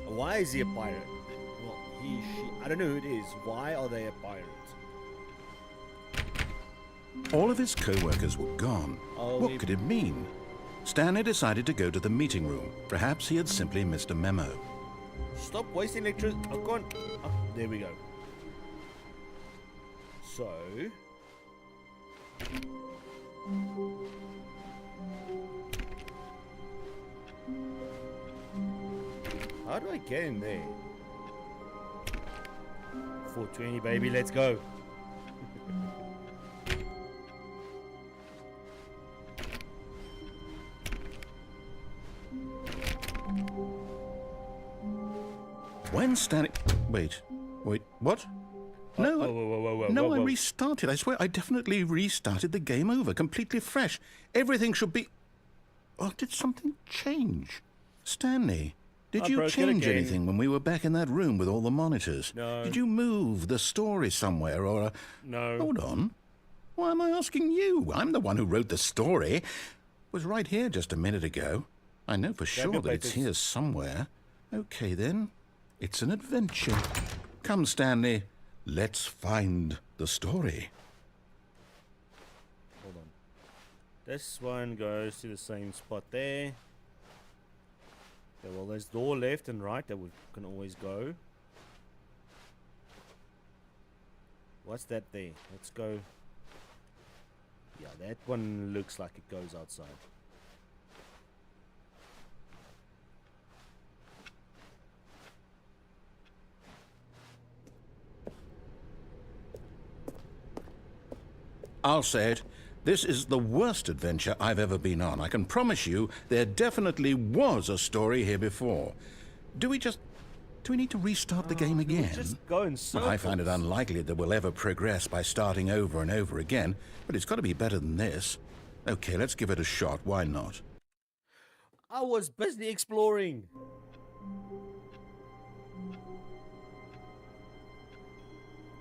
Why is he a pirate? Well, he, she, I don't know who it is. Why are they a pirate? All of his co-workers were gone. What could it mean? Stanley decided to go to the meeting room. Perhaps he had simply missed a memo. Stop wasting electricity. Oh, go on. Oh, there we go. So... how do I get in there? 420, baby, let's go. When Stanley... Wait, what? No, whoa. I restarted. I swear I definitely restarted the game over, completely fresh. Everything should be... Oh, did something change? Stanley, did you change anything when we were back in that room with all the monitors? No. Did you move the story somewhere or... No. Hold on. Why am I asking you? I'm the one who wrote the story. It was right here just a minute ago. I know for sure that it's here somewhere. Okay, then. It's an adventure. Come, Stanley. Let's find the story. Hold on. This one goes to the same spot there. Okay, well, there's door left and right that we can always go. What's that there? Let's go. Yeah, that one looks like it goes outside. I'll say it. This is the worst adventure I've ever been on. I can promise you there definitely was a story here before. Do we need to restart the game again? Just go in circles. Well, I find it unlikely that we'll ever progress by starting over and over again, but it's got to be better than this. Okay, let's give it a shot. Why not? I was busy exploring.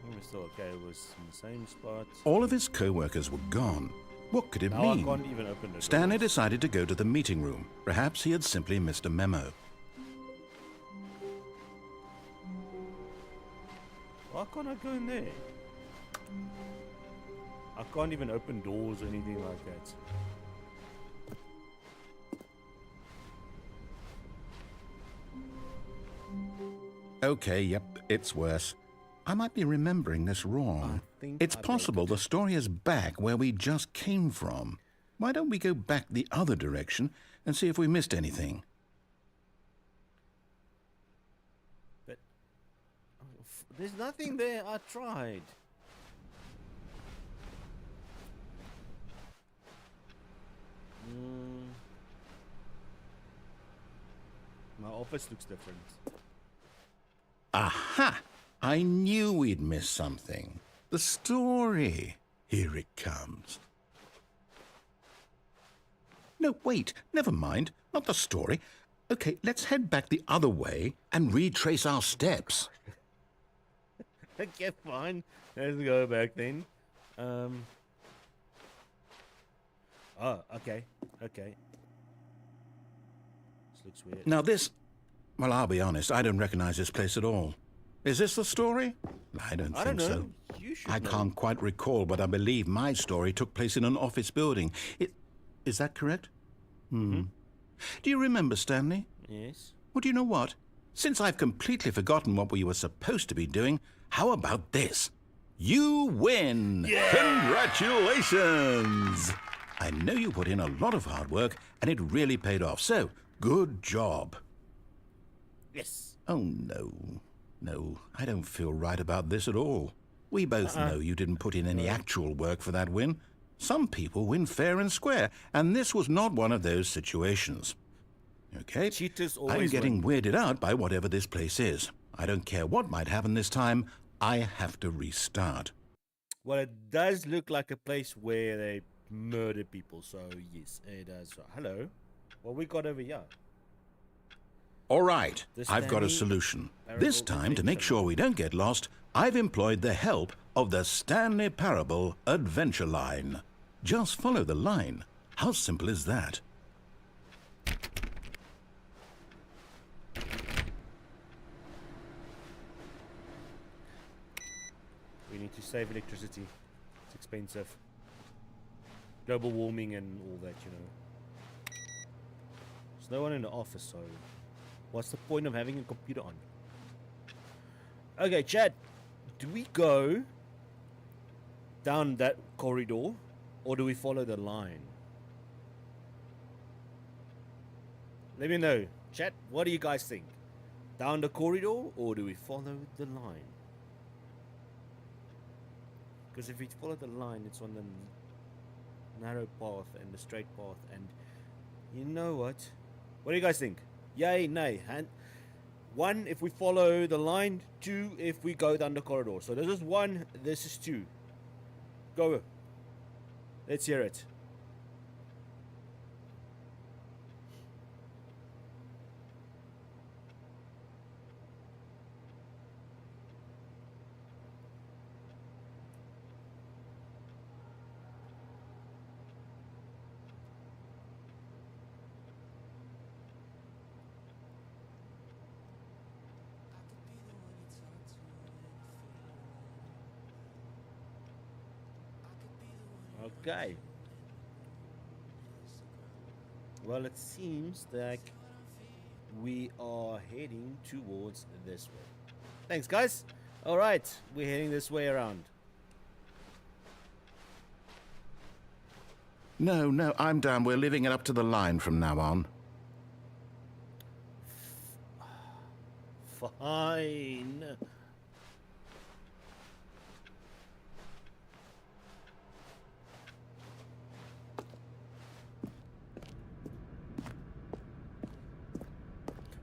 We're still okay. It was in the same spot. All of his co-workers were gone. What could it Now mean? I can't even open the Stanley doors. decided to go to the meeting room. Perhaps he had simply missed a memo. Why can't I go in there? I can't even open doors or anything like that. Okay, yep, it's worse. I might be remembering this wrong. It's possible the story is back where we just came from. Why don't we go back the other direction and see if we missed anything? But there's nothing there. I tried. My office looks different. Aha! I knew we'd miss something. The story. Here it comes. No, wait. Never mind. Not the story. Okay, let's head back the other way and retrace our steps. Okay, fine. Let's go back then. Oh, okay. Okay. This looks weird. Now this... Well, I'll be honest. I don't recognize this place at all. Is this the story? I don't think so. You should I know. can't quite recall, but I believe my story took place in an office building. Is that correct? Do you remember, Stanley? Yes. Well, do you know what? Since I've completely forgotten what we were supposed to be doing, how about this? You win! Yeah! Congratulations! I know you put in a lot of hard work, and it really paid off, so good job. Yes. Oh, no. No, I don't feel right about this at all. We both know you didn't put in any actual work for that win. Some people win fair and square, and this was not one of those situations. Okay? Cheaters I'm always getting weirded out by whatever this place is. I don't care what might happen this time. I have to restart. Well, it does look like a place where they murder people, so yes, it does. So, hello. What we got over here? All right, The I've got a Stanley solution. Parable This time, to make Adventure sure we don't get lost, I've employed the help of the Stanley Parable Adventure Line. Just follow the line. How simple is that? We need to save electricity. It's expensive. Global warming and all that, you know. There's no one in the office, so what's the point of having a computer on? Okay, chat. Do we go down that corridor or do we follow the line? Let me know. Chat, what do you guys think? Down the corridor or do we follow the line? Because if we follow the line, it's on the narrow path and the straight path. And you know what? What do you guys think? Yay, nay. And 1, if we follow the line. 2, if we go down the corridor. So this is 1, this is 2. Go. Let's hear it. Okay. Well, it seems like we are heading towards this way. Thanks, guys. All right, we're heading this way around. No, I'm down. We're leaving it up to the line from now on. Fine.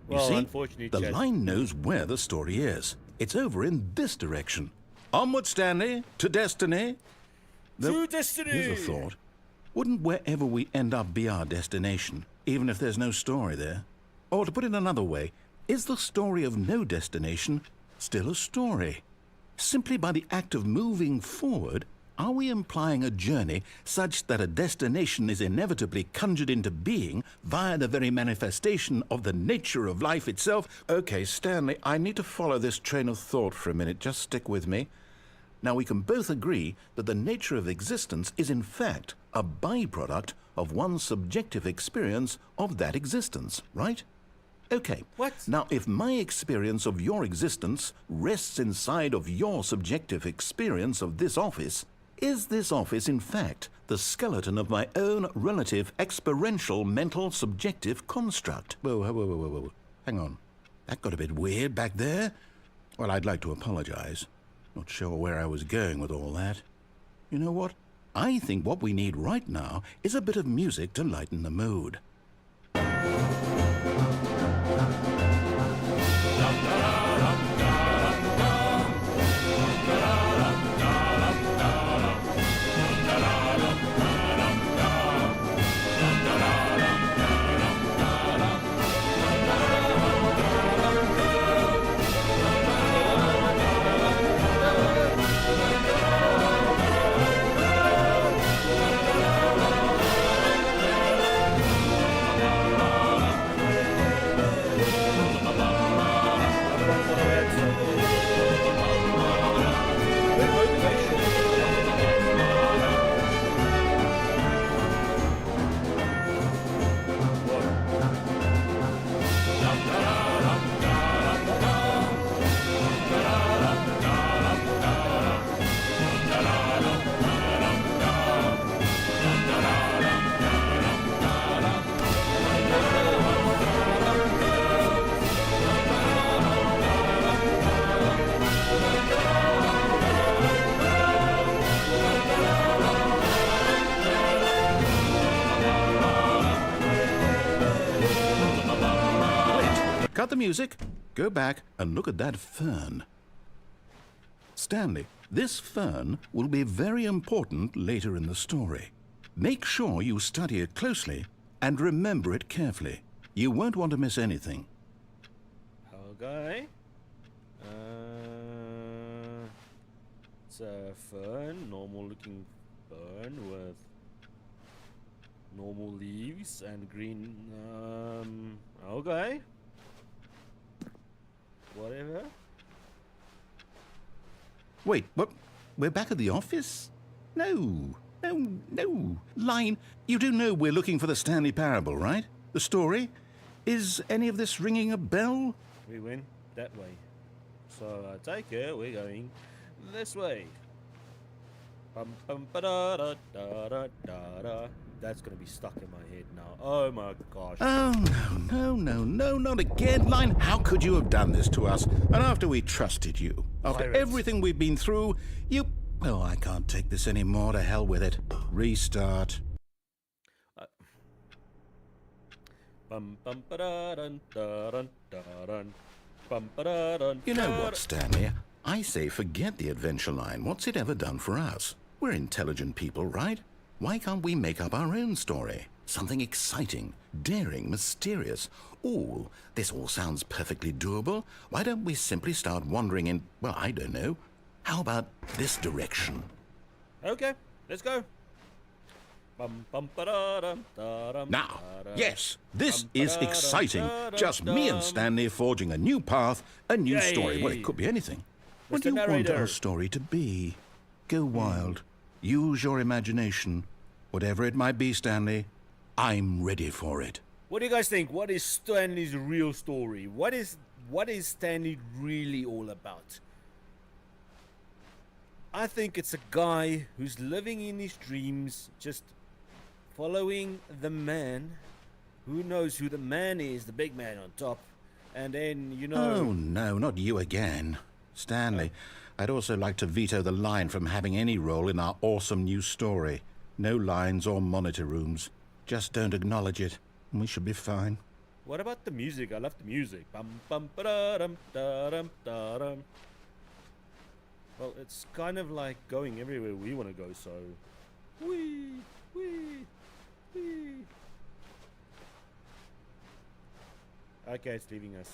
You Well, see, unfortunately, the chat, line knows where the story is. It's over in this direction. Onward, Stanley, to destiny. To destiny! Here's a thought. Wouldn't wherever we end up be our destination, even if there's no story there? Or to put it another way, is the story of no destination still a story? Simply by the act of moving forward, Are we implying a journey such that a destination is inevitably conjured into being via the very manifestation of the nature of life itself? Okay, Stanley, I need to follow this train of thought for a minute. Just stick with me. Now, we can both agree that the nature of existence is in fact a byproduct of one's subjective experience of that existence, right? Okay. What? Now, if my experience of your existence rests inside of your subjective experience of this office, is this office, in fact, the skeleton of my own relative experiential mental subjective construct? Whoa. Hang on. That got a bit weird back there. Well, I'd like to apologize. Not sure where I was going with all that. You know what? I think what we need right now is a bit of music to lighten the mood. Cut the music, go back and look at that fern. Stanley, this fern will be very important later in the story. Make sure you study it closely and remember it carefully. You won't want to miss anything. Okay. It's a fern, normal looking fern with normal leaves and green, okay. Whatever. Wait, what? We're back at the office? No. Line, you do know we're looking for the Stanley Parable, right? The story? Is any of this ringing a bell? We went that way. So I take it we're going this way. Bum, bum, ba, da, da, da, da, da, da. That's going to be stuck in my head now. Oh my gosh. Oh, no, not again. Line, how could you have done this to us? And after we trusted you, after Pirates. everything we've been through, you... Oh, I can't take this anymore. To hell with it. Restart. Bum, bum, ba, da, dun, da, dun, da, dun. Bum, ba, da, dun, You know da, what, Stanley? I say forget the adventure line. What's it ever done for us? We're intelligent people, right? Why can't we make up our own story? Something exciting, daring, mysterious. Ooh, this all sounds perfectly doable. Why don't we simply start wandering in, well, I don't know. How about this direction? Okay, let's go. Bum, bum, ba, da, dun, da, dun, Now, da, da. yes, this Bum, is ba, da, exciting. da, da, Just me and dum. Stanley forging a new path, a new Yay. story. Well, it could be anything. What Mr. do you want Narrator. our story to be? Go wild. Use your imagination. Whatever it might be, Stanley, I'm ready for it. What do you guys think? What is Stanley's real story? What is Stanley really all about? I think it's a guy who's living in his dreams, just following the man. Who knows who the man is, the big man on top. And then, you know... Oh, no, not you again. Stanley, I'd also like to veto the line from having any role in our awesome new story. No lines or monitor rooms. Just don't acknowledge it, and we should be fine. What about the music? I love the music. Bum, bum, ba-da-dum, da-dum, da-dum. Well, it's kind of like going everywhere we want to go, so... Whee! Okay, it's leaving us.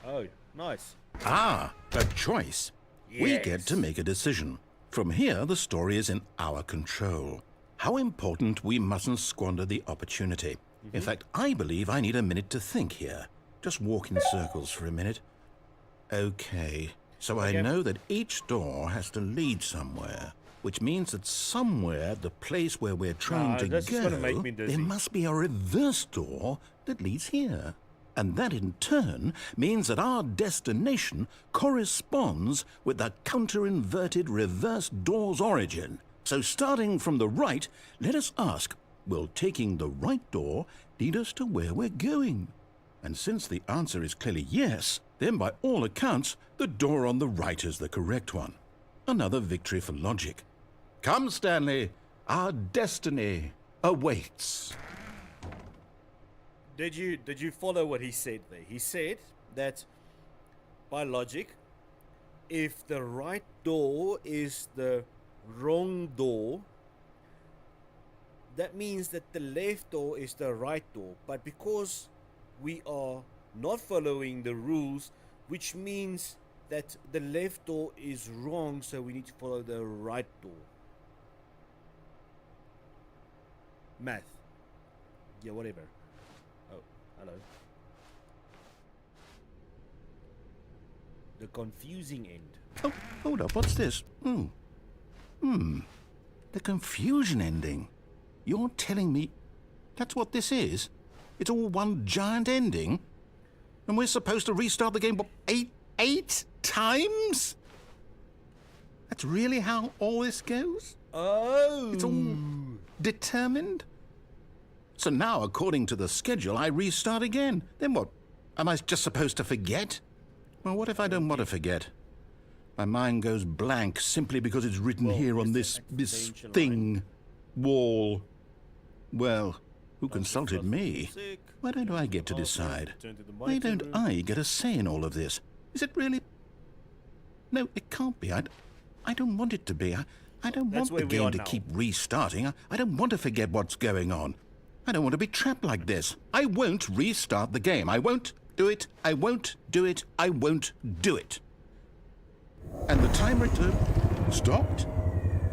Oh, nice. Ah, a choice. We get to make a decision. From here, the story is in our control. How important, we mustn't squander the opportunity. In fact, I believe I need a minute to think here. Just walk in circles for a minute. Okay, so I know that each door has to lead somewhere, which means that somewhere, the place where we're trying to go, there must be a reverse door that leads here. And that in turn means that our destination corresponds with the counter-inverted reverse door's origin. So starting from the right, let us ask, will taking the right door lead us to where we're going? And since the answer is clearly yes, then by all accounts, the door on the right is the correct one. Another victory for logic. Come, Stanley, our destiny awaits. Did you follow what he said there? He said that by logic, if the right door is the wrong door, that means that the left door is the right door. But because we are not following the rules, which means that the left door is wrong, so we need to follow the right door. Math. Yeah, whatever. Oh, hello. The confusing end. Oh, hold up, what's this? The confusion ending. You're telling me that's what this is? It's all one giant ending? And we're supposed to restart the game, what, eight times? That's really how all this goes? Oh! It's all determined? So now, according to the schedule, I restart again. Then what? Am I just supposed to forget? Well, what if I don't want to forget? My mind goes blank simply because it's written here on this thing, wall. Well, who consulted me? Why don't I get to decide? Why don't I get a say in all of this? Is it really? No, it can't be. I don't want it to be. I don't want the game to keep restarting. I don't want to forget what's going on. I don't want to be trapped like this. I won't restart the game. I won't do it. I won't do it. I won't do it. And the timer stopped?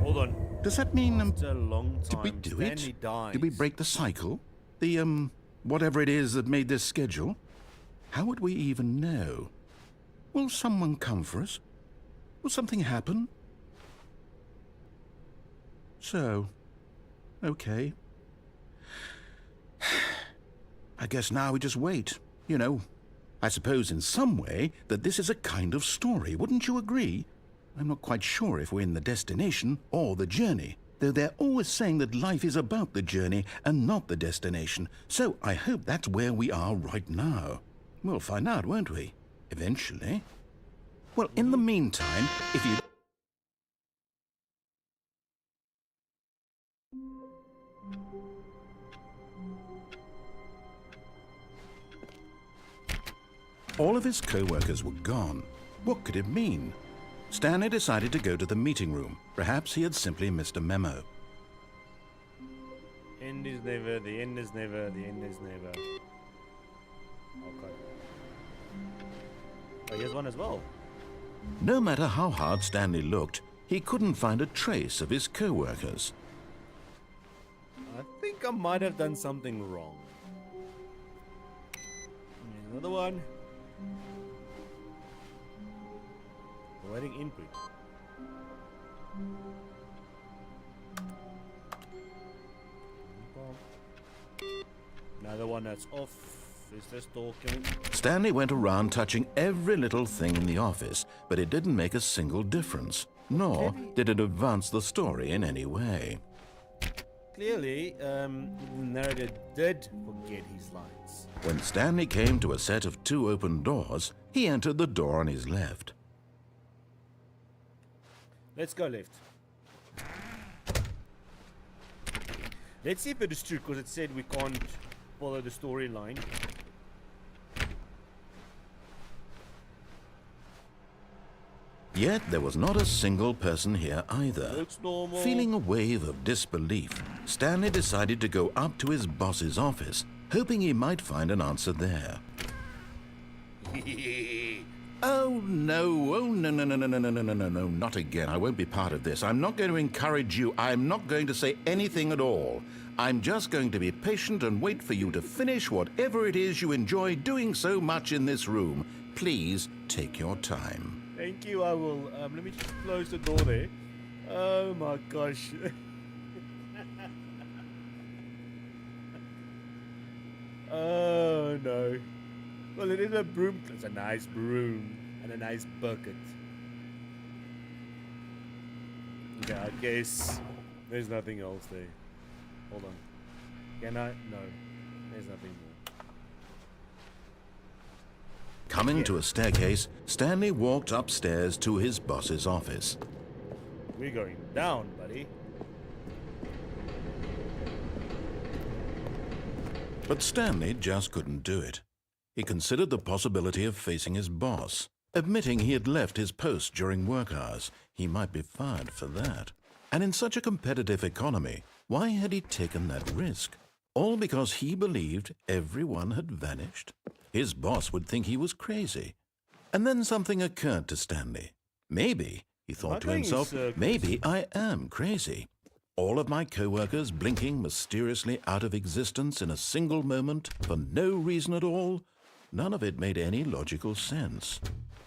Hold on. Does that mean, It's a long time. did we do Stanley it? dies. Did we break the cycle? The, whatever it is that made this schedule? How would we even know? Will someone come for us? Will something happen? So, okay. I guess now we just wait. You know, I suppose in some way that this is a kind of story, wouldn't you agree? I'm not quite sure if we're in the destination or the journey, though they're always saying that life is about the journey and not the destination, so I hope that's where we are right now. We'll find out, won't we? Eventually. Well, in the meantime, if you... All of his co-workers were gone. What could it mean? Stanley decided to go to the meeting room. Perhaps he had simply missed a memo. End is never, the end is never, the end is never. Okay. Oh, here's one as well. No matter how hard Stanley looked, he couldn't find a trace of his co-workers. I think I might have done something wrong. Here's another one. Awaiting input. Another one that's off. Is this door coming? Stanley went around touching every little thing in the office, but it didn't make a single difference, nor did it advance the story in any way. Clearly, the narrator did forget his lines. When Stanley came to a set of 2 open doors, he entered the door on his left. Let's go left. Let's see if it is true, because it said we can't follow the storyline. Yet there was not a single person here either. Looks normal. Feeling a wave of disbelief, Stanley decided to go up to his boss's office, hoping he might find an answer there. Oh, no. Oh, no, no, no, no, no, no, no, no, no, no, not again. I won't be part of this. I'm not going to encourage you. I'm not going to say anything at all. I'm just going to be patient and wait for you to finish whatever it is you enjoy doing so much in this room. Please take your time. Thank you, I will. Let me just close the door there. Oh my gosh. Oh no. Well, it is a broom. It's a nice broom and a nice bucket. Okay, I guess there's nothing else there. Hold on. Can I? No. There's nothing more. Coming to a staircase, Stanley walked upstairs to his boss's office. We're going down, buddy. But Stanley just couldn't do it. He considered the possibility of facing his boss. Admitting he had left his post during work hours, he might be fired for that. And in such a competitive economy, why had he taken that risk? All because he believed everyone had vanished? His boss would think he was crazy. And then something occurred to Stanley. Maybe, he thought to himself, maybe I am crazy. All of my co-workers blinking mysteriously out of existence in a single moment for no reason at all? None of it made any logical sense.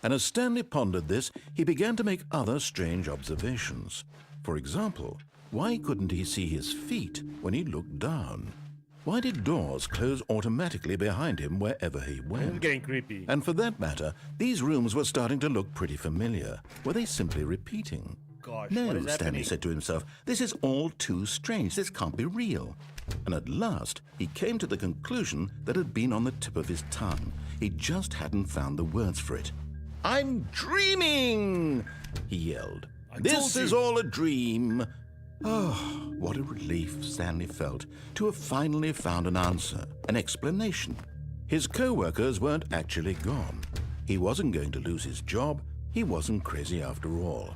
And as Stanley pondered this, he began to make other strange observations. For example, why couldn't he see his feet when he looked down? Why did doors close automatically behind him wherever he went? It's getting creepy. And for that matter, these rooms were starting to look pretty familiar. Were they simply repeating? Gosh, No, what is Stanley happening? said to himself, this is all too strange. This can't be real. And at last, he came to the conclusion that had been on the tip of his tongue. He just hadn't found the words for it. I'm dreaming, he yelled. This is all a dream. Oh, what a relief Stanley felt to have finally found an answer, an explanation. His co-workers weren't actually gone. He wasn't going to lose his job. He wasn't crazy after all.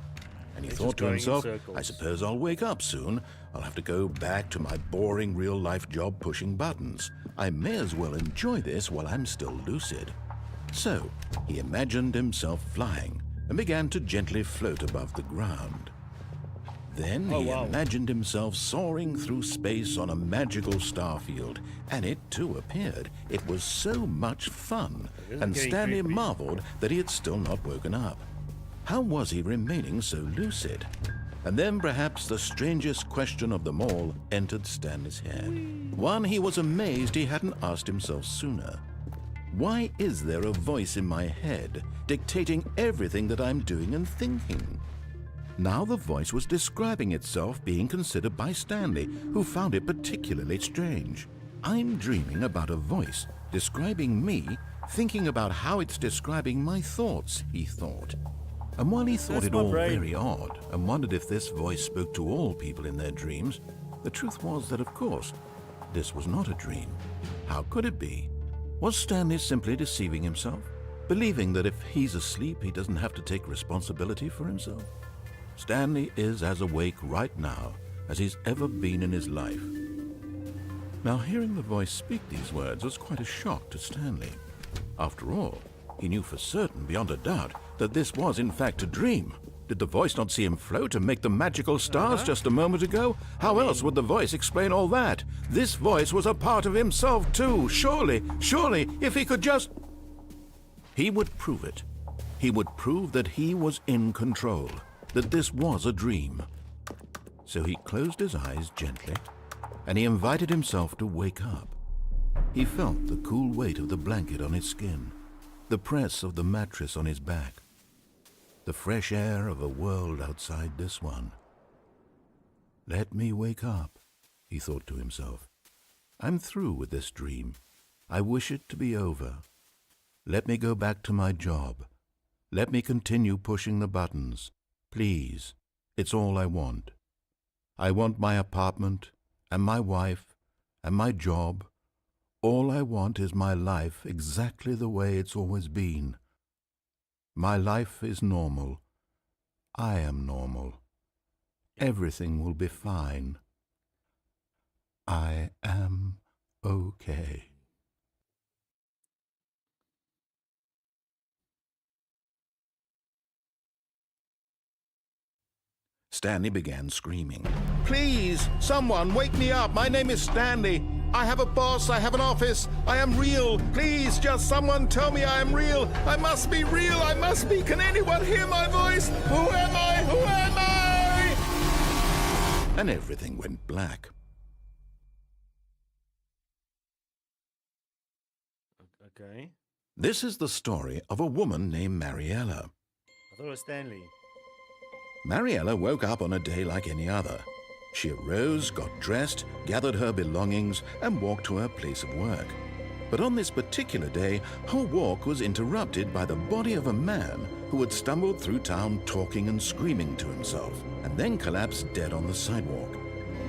And he thought to himself, I suppose I'll wake up soon. I'll have to go back to my boring real-life job pushing buttons. I may as well enjoy this while I'm still lucid. So he imagined himself flying and began to gently float above the ground. Then he imagined himself soaring through space on a magical starfield, and it too appeared. It was so much fun, and Stanley marveled that he had still not woken up. How was he remaining so lucid? And then perhaps the strangest question of them all entered Stanley's head. One he was amazed he hadn't asked himself sooner. Why is there a voice in my head dictating everything that I'm doing and thinking? Now the voice was describing itself being considered by Stanley, who found it particularly strange. I'm dreaming about a voice describing me, thinking about how it's describing my thoughts, he thought. And while he thought it all very odd and wondered if this voice spoke to all people in their dreams, the truth was that, of course, this was not a dream. How could it be? Was Stanley simply deceiving himself, believing that if he's asleep, he doesn't have to take responsibility for himself? Stanley is as awake right now as he's ever been in his life. Now, hearing the voice speak these words was quite a shock to Stanley. After all, he knew for certain, beyond a doubt, that this was in fact a dream. Did the voice not see him float and make the magical stars just a moment ago? How else would the voice explain all that? This voice was a part of himself too. Surely, if he could just... He would prove it. He would prove that he was in control, that this was a dream. So he closed his eyes gently, and he invited himself to wake up. He felt the cool weight of the blanket on his skin, the press of the mattress on his back, the fresh air of a world outside this one. Let me wake up, he thought to himself. I'm through with this dream. I wish it to be over. Let me go back to my job. Let me continue pushing the buttons. Please, it's all I want. I want my apartment and my wife and my job. All I want is my life exactly the way it's always been. My life is normal. I am normal. Everything will be fine. I am okay. Stanley began screaming. Please, someone, wake me up. My name is Stanley. I have a boss. I have an office. I am real. Please, just someone tell me I am real. I must be real. I must be. Can anyone hear my voice? Who am I? Who am I? And everything went black. Okay. This is the story of a woman named Mariella. I thought it was Stanley. Mariella woke up on a day like any other. She arose, got dressed, gathered her belongings, and walked to her place of work. But on this particular day, her walk was interrupted by the body of a man who had stumbled through town talking and screaming to himself, and then collapsed dead on the sidewalk.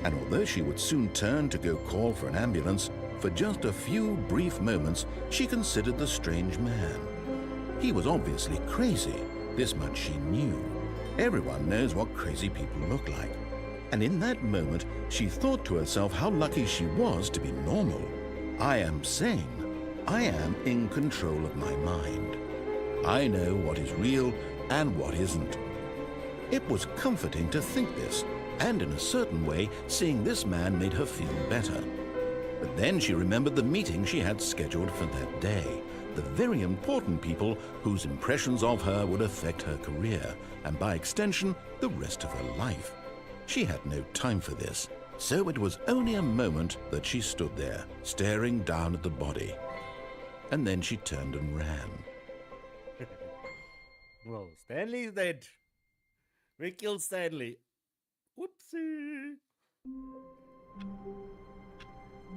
And although she would soon turn to go call for an ambulance, for just a few brief moments, she considered the strange man. He was obviously crazy. This much she knew. Everyone knows what crazy people look like. And in that moment, she thought to herself how lucky she was to be normal. I am sane. I am in control of my mind. I know what is real and what isn't. It was comforting to think this, and in a certain way, seeing this man made her feel better. But then she remembered the meeting she had scheduled for that day, the very important people whose impressions of her would affect her career, and by extension, the rest of her life. She had no time for this, so it was only a moment that she stood there, staring down at the body. And then she turned and ran. Well, Stanley's dead. We killed Stanley. Whoopsie.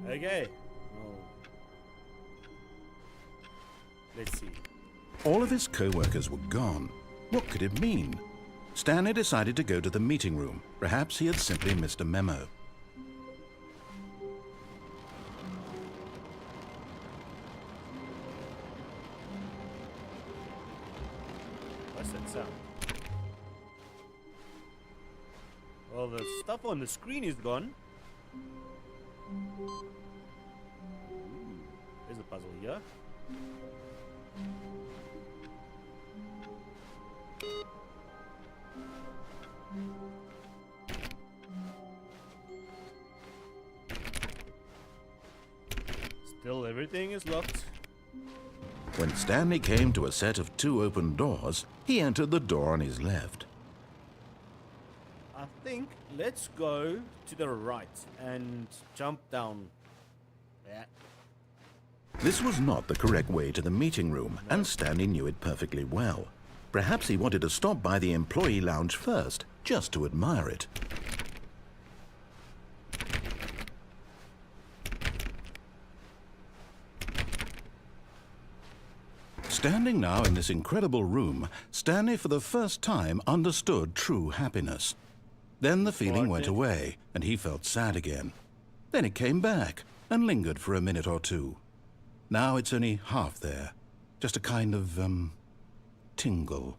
Okay. Oh. Let's see. All of his co-workers were gone. What could it mean? Stanley decided to go to the meeting room. Perhaps he had simply missed a memo. What's that sound? Well, the stuff on the screen is gone. Ooh, there's a puzzle here. Still, everything is locked. When Stanley came to a set of 2 open doors, he entered the door on his left. I think let's go to the right and jump down. Yeah. This was not the correct way to the meeting room, and Stanley knew it perfectly well. Perhaps he wanted to stop by the employee lounge first, just to admire it. Standing now in this incredible room, Stanley for the first time understood true happiness. Then the feeling went away, and he felt sad again. Then it came back, and lingered for a minute or two. Now it's only half there. Just a kind of, tingle.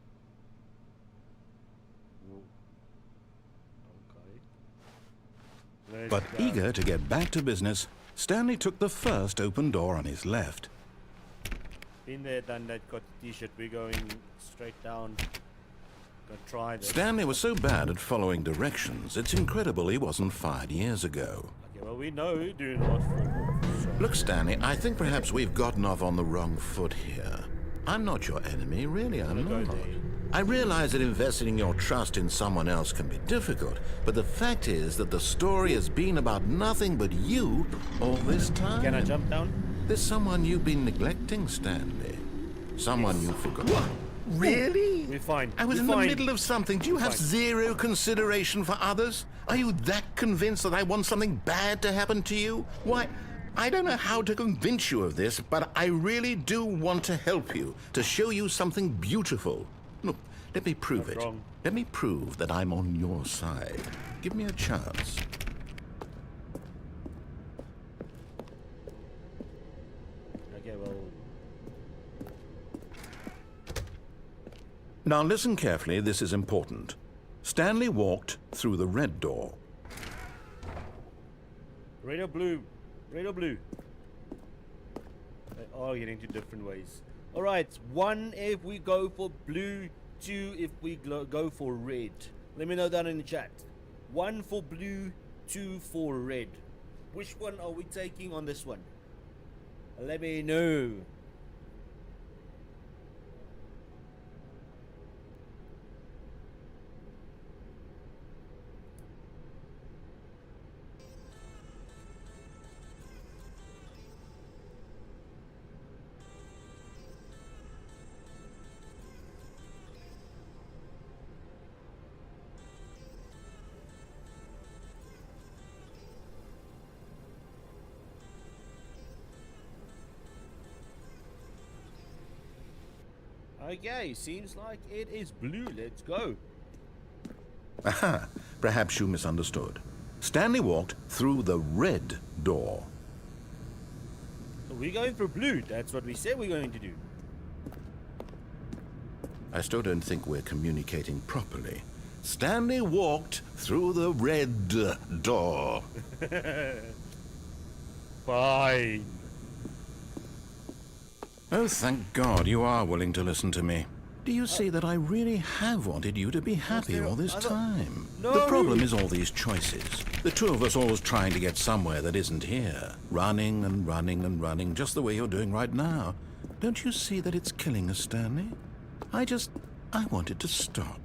Okay. But eager to get back to business, Stanley took the first open door on his left. Been there, done that, got the t-shirt. We're going straight down. Gonna try this. Stanley was so bad at following directions, it's incredible he wasn't fired years ago. Okay, well, we know do not fall. So. Look, Stanley, I think perhaps we've gotten off on the wrong foot here. I'm not your enemy, really, I'm not. I realize that investing your trust in someone else can be difficult, but the fact is that the story has been about nothing but you all this time. Can I jump down? There's someone you've been neglecting, Stanley. Someone you forgot. What? Really? We're fine. I was in the middle of something. Do you have zero consideration for others? Are you that convinced that I want something bad to happen to you? Why, I don't know how to convince you of this, but I really do want to help you, to show you something beautiful. Look, let me prove it. Wrong. Let me prove that I'm on your side. Give me a chance. Okay, well. Now listen carefully, this is important. Stanley walked through the red door. Red or blue? Red or blue? They are getting to different ways. Alright, 1 if we go for blue, 2 if we go for red. Let me know down in the chat. 1 for blue, 2 for red. Which one are we taking on this one? Let me know. Okay, seems like it is blue. Let's go. Aha, perhaps you misunderstood. Stanley walked through the red door. We're going for blue. That's what we said we're going to do. I still don't think we're communicating properly. Stanley walked through the red door. Fine. Oh, thank God you are willing to listen to me. Do you see that I really have wanted you to be happy all this time? No. The problem is all these choices. The two of us always trying to get somewhere that isn't here. Running and running and running, just the way you're doing right now. Don't you see that it's killing us, Stanley? I wanted to stop.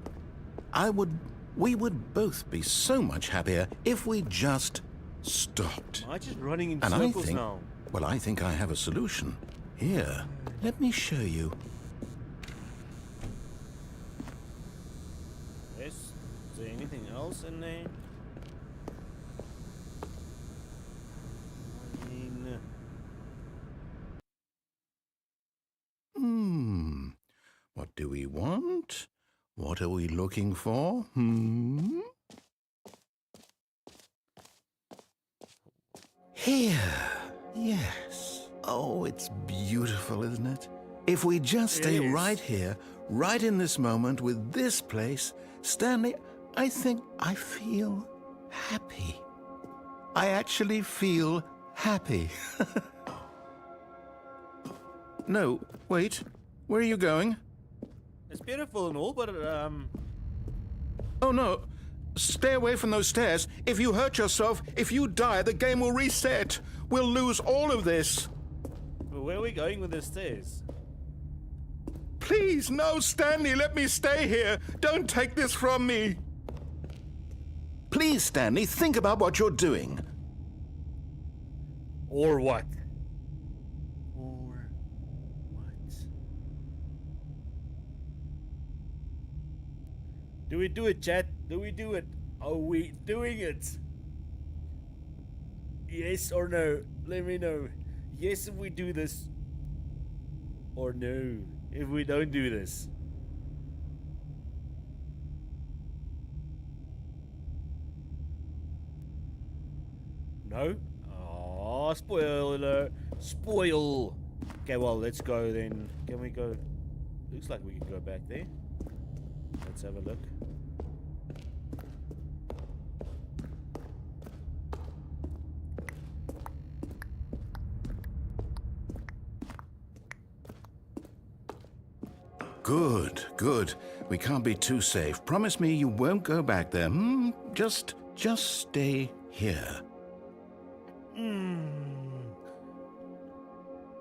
We would both be so much happier if we just stopped. Am I just running in And circles now? well, I think I have a solution. Here, let me show you. Yes. Is there anything else in there? I mean... What do we want? What are we looking for? Here. Yes. Oh, it's beautiful, isn't it? If we just stay right here, right in this moment with this place, Stanley, I think I feel happy. I actually feel happy. No, wait. Where are you going? It's beautiful and all, but Oh, no. Stay away from those stairs. If you hurt yourself, if you die, the game will reset. We'll lose all of this. where are we going with the stairs? Please, no, Stanley, let me stay here. Don't take this from me. Please, Stanley, think about what you're doing. Or what? Or what? Do we do it, chat? Do we do it? Are we doing it? Yes or no? Let me know. Yes if we do this. Or no if we don't do this. No? Oh, spoiler. Spoil. Okay, well, let's go then. Can we go? Looks like we can go back there. Let's have a look. Good, good. We can't be too safe. Promise me you won't go back there. Just stay here.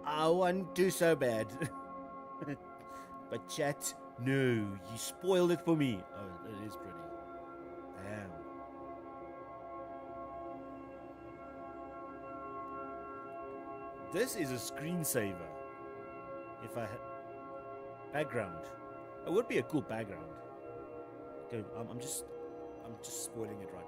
I want to so bad. But chat, no, you spoiled it for me. Oh, it is pretty. Damn. This is a screensaver. If I had background, it would be a cool background. Okay, I'm just spoiling it right now.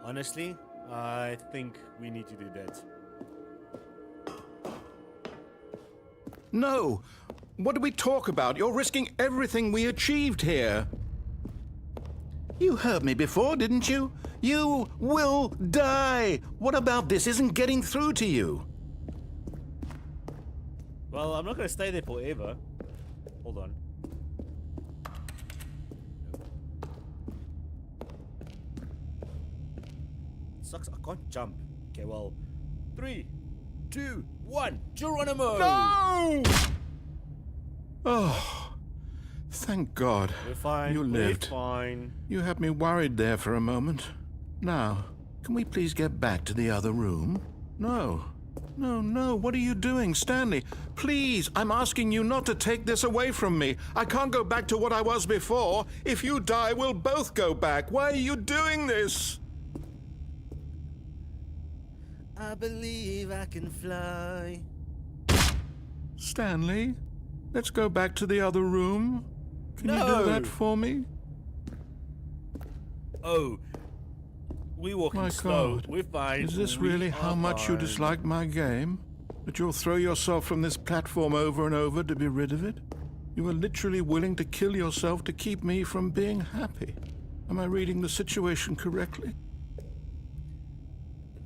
Honestly, I think we need to do that. No! What do we talk about? You're risking everything we achieved here. You heard me before, didn't you? You will die! What about this isn't getting through to you? Well, I'm not going to stay there forever. Hold on. Sucks, I can't jump. Okay, well, 3, 2, 1, Geronimo! No! Oh, thank God. We're fine. You lived. We're fine. You had me worried there for a moment. Now, can we please get back to the other room? No. No, what are you doing, Stanley? Please, I'm asking you not to take this away from me. I can't go back to what I was before. If you die, we'll both go back. Why are you doing this? I believe I can fly. Stanley, let's go back to the other room. Can you do that for me? Oh. We're walking My slow. God. We're fine. Is this really how much you dislike my game? That you'll throw yourself from this platform over and over to be rid of it? You are literally willing to kill yourself to keep me from being happy. Am I reading the situation correctly?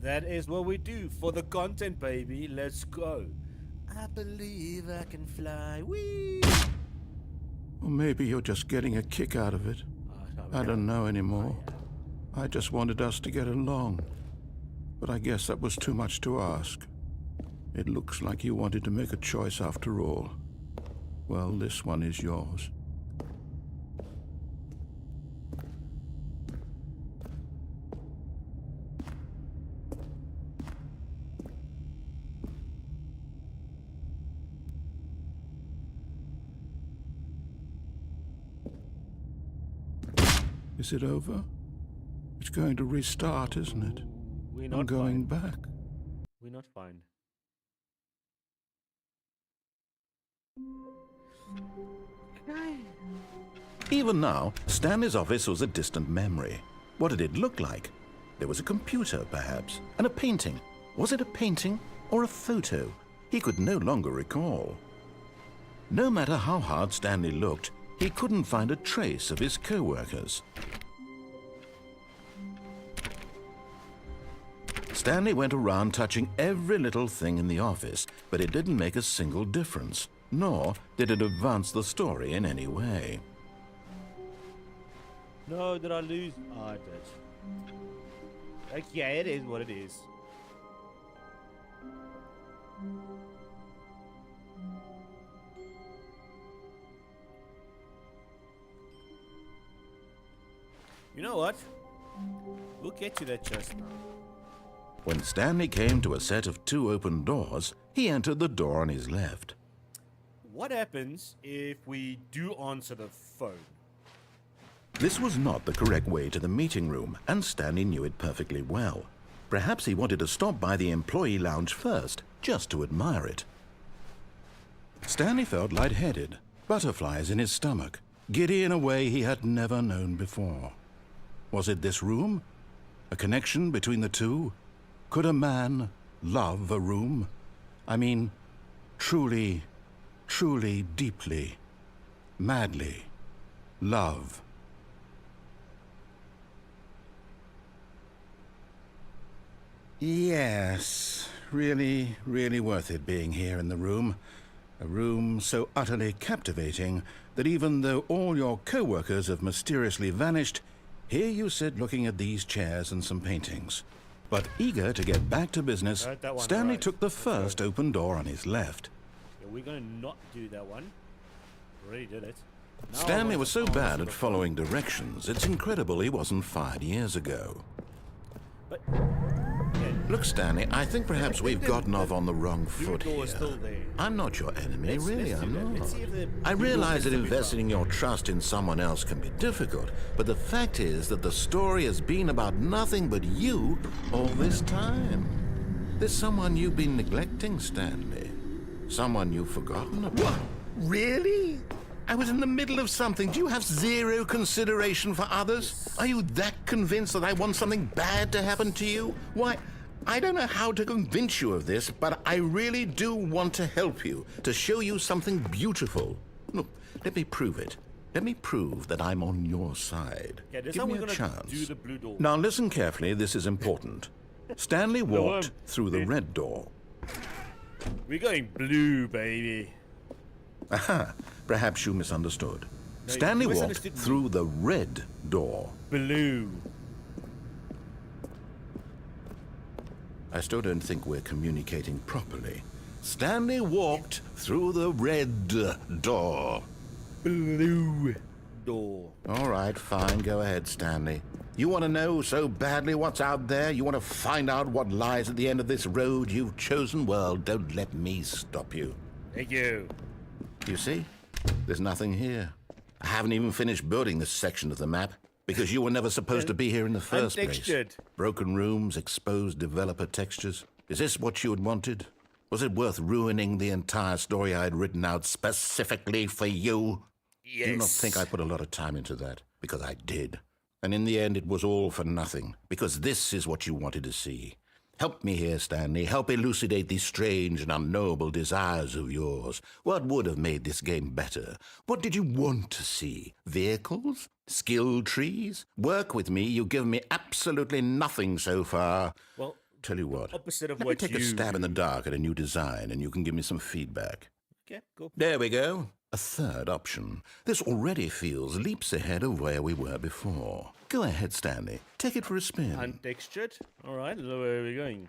That is what we do for the content, baby. Let's go. I believe I can fly. Whee! Or maybe you're just getting a kick out of it. I don't know anymore. I just wanted us to get along. But I guess that was too much to ask. It looks like you wanted to make a choice after all. Well, this one is yours. Is it over? It's going to restart, isn't it? We're not I'm going fine. back. We're not fine. Even now, Stanley's office was a distant memory. What did it look like? There was a computer, perhaps, and a painting. Was it a painting or a photo? He could no longer recall. No matter how hard Stanley looked, he couldn't find a trace of his co-workers. Stanley went around touching every little thing in the office, but it didn't make a single difference, nor did it advance the story in any way. No, did I lose? Oh, I did. Like, yeah, it is what it is. You know what? We'll get to that chest now. When Stanley came to a set of 2 open doors, he entered the door on his left. What happens if we do answer the phone? This was not the correct way to the meeting room, and Stanley knew it perfectly well. Perhaps he wanted to stop by the employee lounge first, just to admire it. Stanley felt lightheaded, butterflies in his stomach, giddy in a way he had never known before. Was it this room? A connection between the two? Could a man love a room? I mean, truly, truly, deeply, madly love. Yes, really, really worth it being here in the room. A room so utterly captivating that even though all your co-workers have mysteriously vanished, here you sit looking at these chairs and some paintings. But eager to get back to business, Stanley took the first open door on his left. Yeah, we're gonna not do that one. Already did it. Now Stanley was so bad at following directions, it's incredible he wasn't fired years ago. But Look, Stanley, I think perhaps we've gotten off on the wrong foot door here. is still there. I'm not your enemy, really, let's do I'm that. not. Let's see if the I blue door realize that gets to be investing your trust in someone else can be difficult, but the fact is that the story has been about nothing but you all this time. There's someone you've been neglecting, Stanley. Someone you've forgotten about. What? Really? I was in the middle of something. Do you have zero consideration for others? Are you that convinced that I want something bad to happen to you? Why, I don't know how to convince you of this, but I really do want to help you, to show you something beautiful. Look, let me prove it. Let me prove that I'm on your side. Yeah, this Give time me we're a gonna chance. do the blue door. Now listen carefully, this is important. Stanley walked through the red door. We're going blue, baby. Aha, perhaps you misunderstood. No, Stanley you walked misunderstood me. through the red door. Blue. I still don't think we're communicating properly. Stanley walked through the red door. Blue door. All right, fine. Go ahead, Stanley. You want to know so badly what's out there? You want to find out what lies at the end of this road you've chosen? Well, don't let me stop you. Thank you. You see? There's nothing here. I haven't even finished building this section of the map because you were never supposed to be here in the first place. Broken rooms, exposed developer textures. Is this what you had wanted? Was it worth ruining the entire story I had written out specifically for you? Yes. Do not think I put a lot of time into that, because I did. And in the end, it was all for nothing, because this is what you wanted to see. Help me here, Stanley. Help elucidate these strange and unknowable desires of yours. What would have made this game better? What did you want to see? Vehicles? Skill trees? Work with me. You've given me absolutely nothing so far. Well, tell you what. Opposite of Let what me take a stab in the dark at a new design, and you can give me some feedback. Okay, cool. There we go. A third option. This already feels leaps ahead of where we were before. Go ahead, Stanley. Take it for a spin. Untextured. All right, where are we going?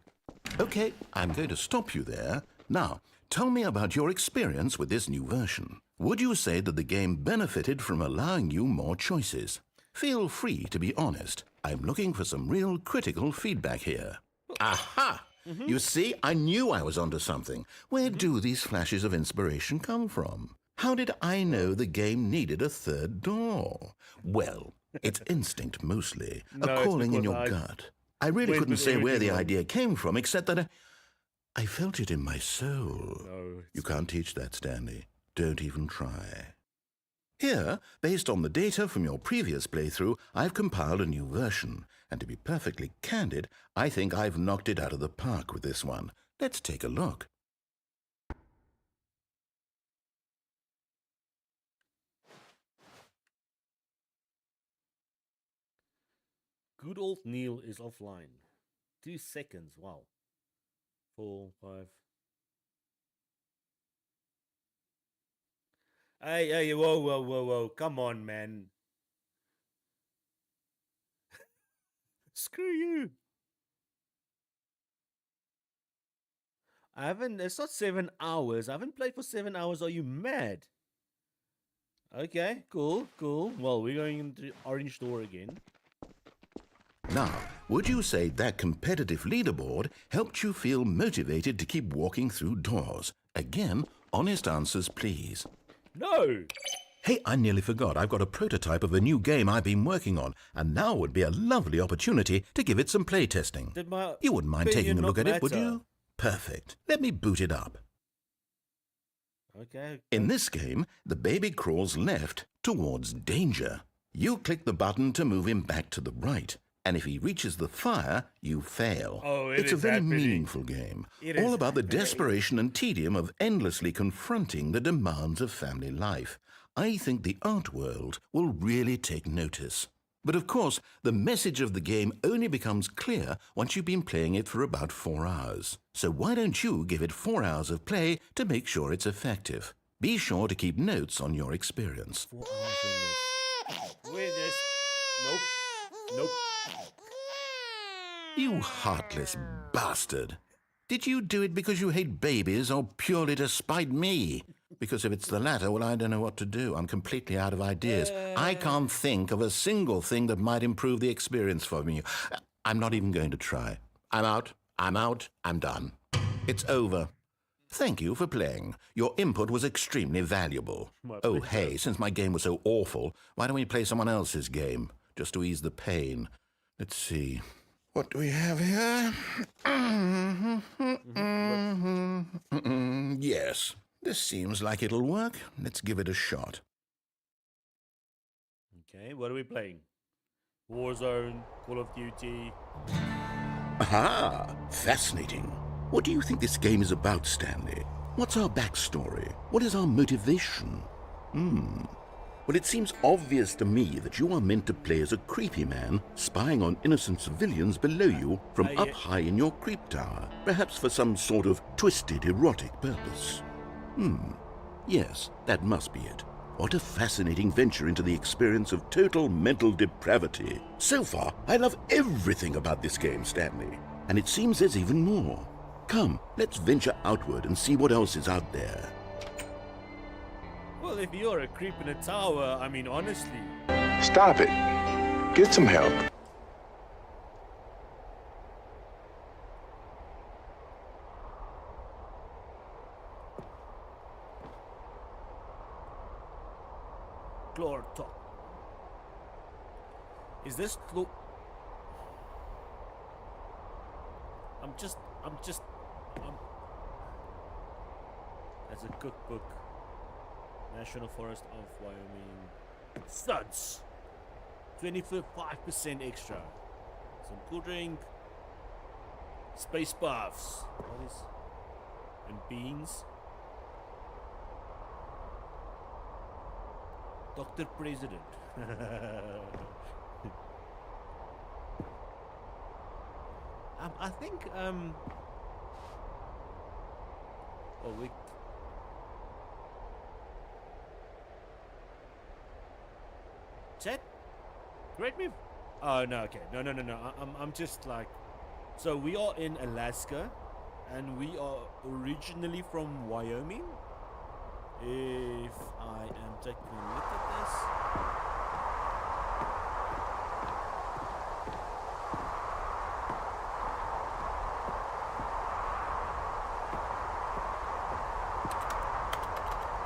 Okay, I'm going to stop you there. Now, tell me about your experience with this new version. Would you say that the game benefited from allowing you more choices? Feel free to be honest. I'm looking for some real critical feedback here. Aha! You see, I knew I was onto something. Where do these flashes of inspiration come from? How did I know the game needed a third door? Well, it's instinct mostly, a calling in your gut. I really couldn't say where the idea came from, except that I felt it in my soul. No, You can't teach that, Stanley. Don't even try. Here, based on the data from your previous playthrough, I've compiled a new version. And to be perfectly candid, I think I've knocked it out of the park with this one. Let's take a look. Good old Neil is offline. 2 seconds. Wow. 4, 5. Hey, whoa. Come on, man. Screw you. It's not 7 hours. I haven't played for 7 hours. Are you mad? Okay, cool. Well, we're going into Orange Door again. Now, would you say that competitive leaderboard helped you feel motivated to keep walking through doors? Again, honest answers, please. No! Hey, I nearly forgot. I've got a prototype of a new game I've been working on, and now would be a lovely opportunity to give it some playtesting. You wouldn't mind taking a look at it, would you? Perfect. Let me boot it up. Okay. In this game, the baby crawls left towards danger. You click the button to move him back to the right. And if he reaches the fire, you fail. Oh, it's a very meaningful game, all about the desperation and tedium of endlessly confronting the demands of family life. I think the art world will really take notice. But of course, the message of the game only becomes clear once you've been playing it for about 4 hours. So why don't you give it 4 hours of play to make sure it's effective? Be sure to keep notes on your experience. 4 hours in this. Wait, this. Nope. You heartless bastard. Did you do it because you hate babies or purely to spite me? Because if it's the latter, well, I don't know what to do. I'm completely out of ideas. I can't think of a single thing that might improve the experience for me. I'm not even going to try. I'm out. I'm done. It's over. Thank you for playing. Your input was extremely valuable. Oh, hey, since my game was so awful, why don't we play someone else's game? Just to ease the pain. Let's see. What do we have here? Yes, this seems like it'll work. Let's give it a shot. Okay, what are we playing? Warzone, Call of Duty. Aha! Fascinating. What do you think this game is about, Stanley? What's our backstory? What is our motivation? Well, it seems obvious to me that you are meant to play as a creepy man spying on innocent civilians below you from up high in your creep tower, perhaps for some sort of twisted erotic purpose. Yes, that must be it. What a fascinating venture into the experience of total mental depravity. So far, I love everything about this game, Stanley. and it seems there's even more. Come, let's venture outward and see what else is out there. Well, if you're a creep in a tower, I mean, honestly. Stop it. Get some help. Floor top. Is this That's a cookbook. National Forest of Wyoming. Studs. 25% extra. Some cool drink. Space buffs. What is? And beans. Dr. President. I think oh wait. Chat? Correct me. Oh no, okay. No. I'm just like, so we are in Alaska and we are originally from Wyoming. If I am taking a look at this.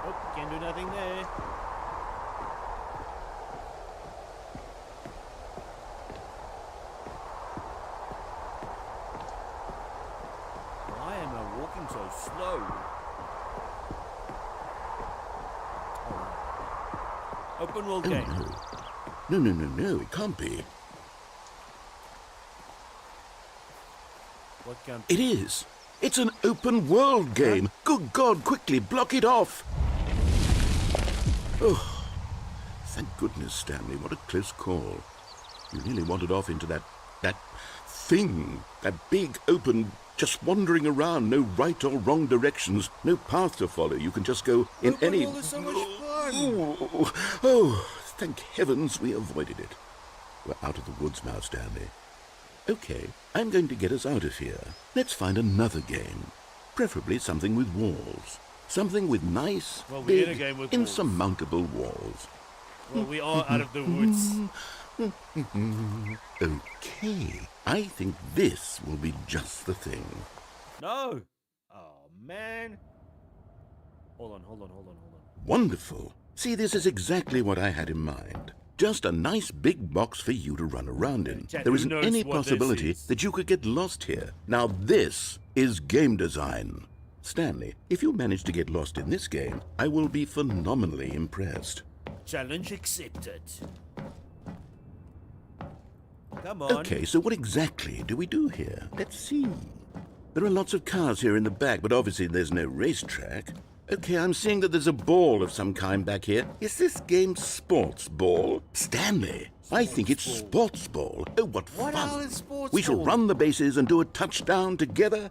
Oh, can't do nothing there. Why am I walking so slow? Open world game. No, it can't be. What can't It is. It's an open world game. Good God, quickly, block it off. Oh, thank goodness, Stanley. What a close call. You nearly wandered off into that thing. That big, open, just wandering around. No right or wrong directions. No path to follow. You can just go in open any... world is so much fun. Oh, thank heavens we avoided it. We're out of the woods now, Stanley. Okay, I'm going to get us out of here. Let's find another game. Preferably something with walls. Something with nice, Well, we're big, in a game with insurmountable walls. Well, we are out of the woods. Okay, I think this will be just the thing. No. Oh, man. Hold on. Wonderful. See, this is exactly what I had in mind. Just a nice big box for you to run around in. Chat, There who isn't knows any what this possibility is? that you could get lost here. Now this is game design. Stanley, if you manage to get lost in this game, I will be phenomenally impressed. Challenge accepted. Come on. Okay, so what exactly do we do here? Let's see. There are lots of cars here in the back, but obviously there's no racetrack. Okay, I'm seeing that there's a ball of some kind back here. Is this game sports ball? Stanley, I think it's sports ball. Oh, what What fun. hell is sports We shall ball? run the bases and do a touchdown together.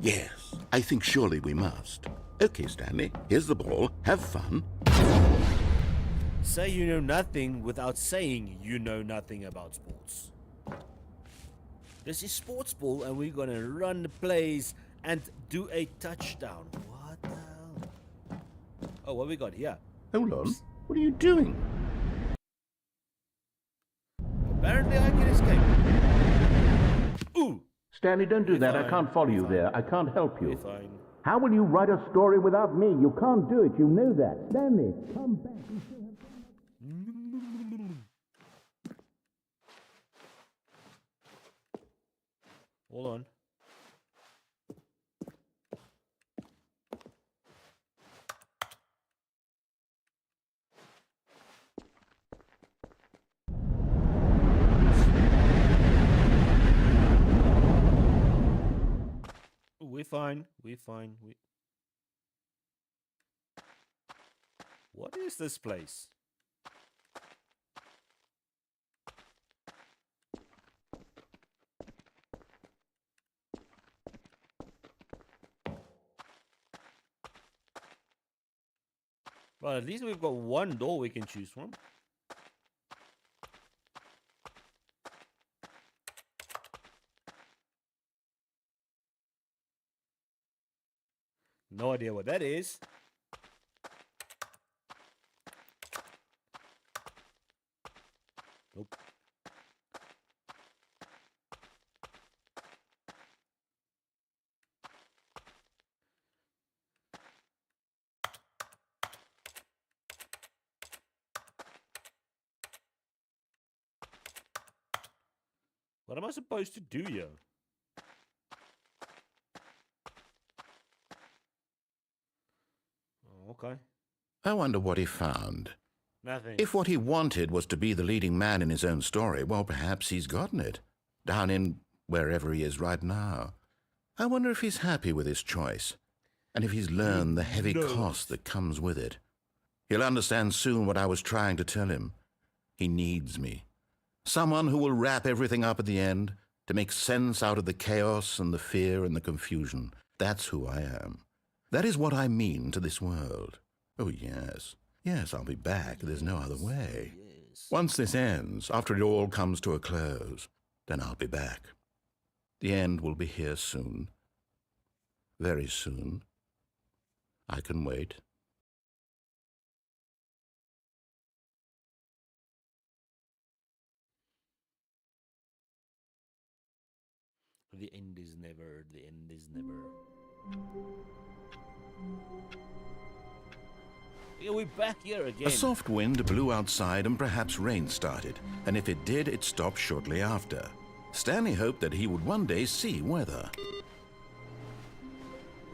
Yes, I think surely we must. Okay, Stanley, here's the ball. Have fun. Say you know nothing without saying you know nothing about sports. This is sports ball and we're gonna run the plays and do a touchdown. What the hell? Oh, what we got here? Hold on. What are you doing? Apparently I can escape. Ooh! Stanley, don't do that. I fine, can't follow we're you fine. there. I can't help you. We're fine. How will you write a story without me? You can't do it. You know that. Stanley, come back. Hold on. We're fine. We're fine. What is this place? Well, at least we've got one door we can choose from. No idea what that is. Nope. What am I supposed to do here? Oh, okay. I wonder what he found. Nothing. If what he wanted was to be the leading man in his own story, well, perhaps he's gotten it. Down in wherever he is right now. I wonder if he's happy with his choice. And if he's learned the heavy cost that comes with it. He'll understand soon what I was trying to tell him. He needs me. Someone who will wrap everything up at the end to make sense out of the chaos and the fear and the confusion. That's who I am. That is what I mean to this world. Oh, yes. Yes, I'll be back. There's no other way. Yes. Once this ends, after it all comes to a close, then I'll be back. The end will be here soon. Very soon. I can wait. The end is never. The end is never. Yeah, we're back here again. A soft wind blew outside and perhaps rain started, and if it did, it stopped shortly after. Stanley hoped that he would one day see weather.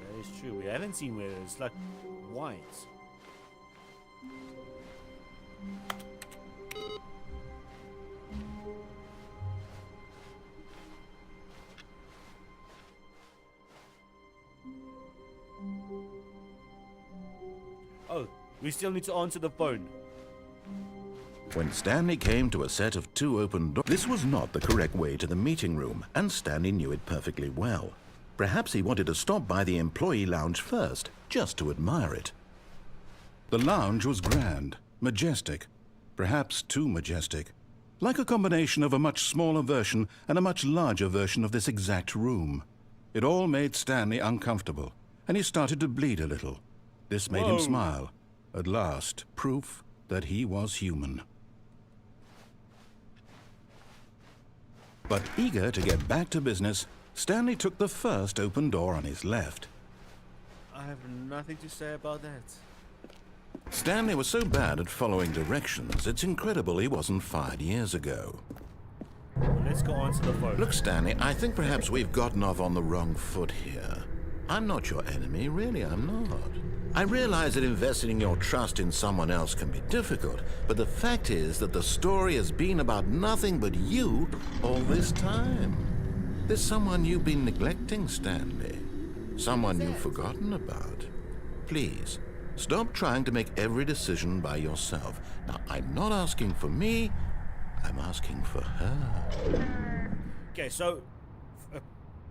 That is true. We haven't seen weather. It's like white. Oh, we still need to answer the phone. When Stanley came to a set of 2 open doors, this was not the correct way to the meeting room, and Stanley knew it perfectly well. Perhaps he wanted to stop by the employee lounge first, just to admire it. The lounge was grand, majestic, perhaps too majestic, like a combination of a much smaller version and a much larger version of this exact room. It all made Stanley uncomfortable, and he started to bleed a little. This made him smile. At last, proof that he was human. But eager to get back to business, Stanley took the first open door on his left. I have nothing to say about that. Stanley was so bad at following directions, it's incredible he wasn't fired years ago. Let's go on to the phone. Look, Stanley, I think perhaps we've gotten off on the wrong foot here. I'm not your enemy, really, I'm not. I realize that investing your trust in someone else can be difficult, but the fact is that the story has been about nothing but you all this time. There's someone you've been neglecting, Stanley. Someone you've forgotten about. Please, stop trying to make every decision by yourself. Now, I'm not asking for me, I'm asking for her. Okay, so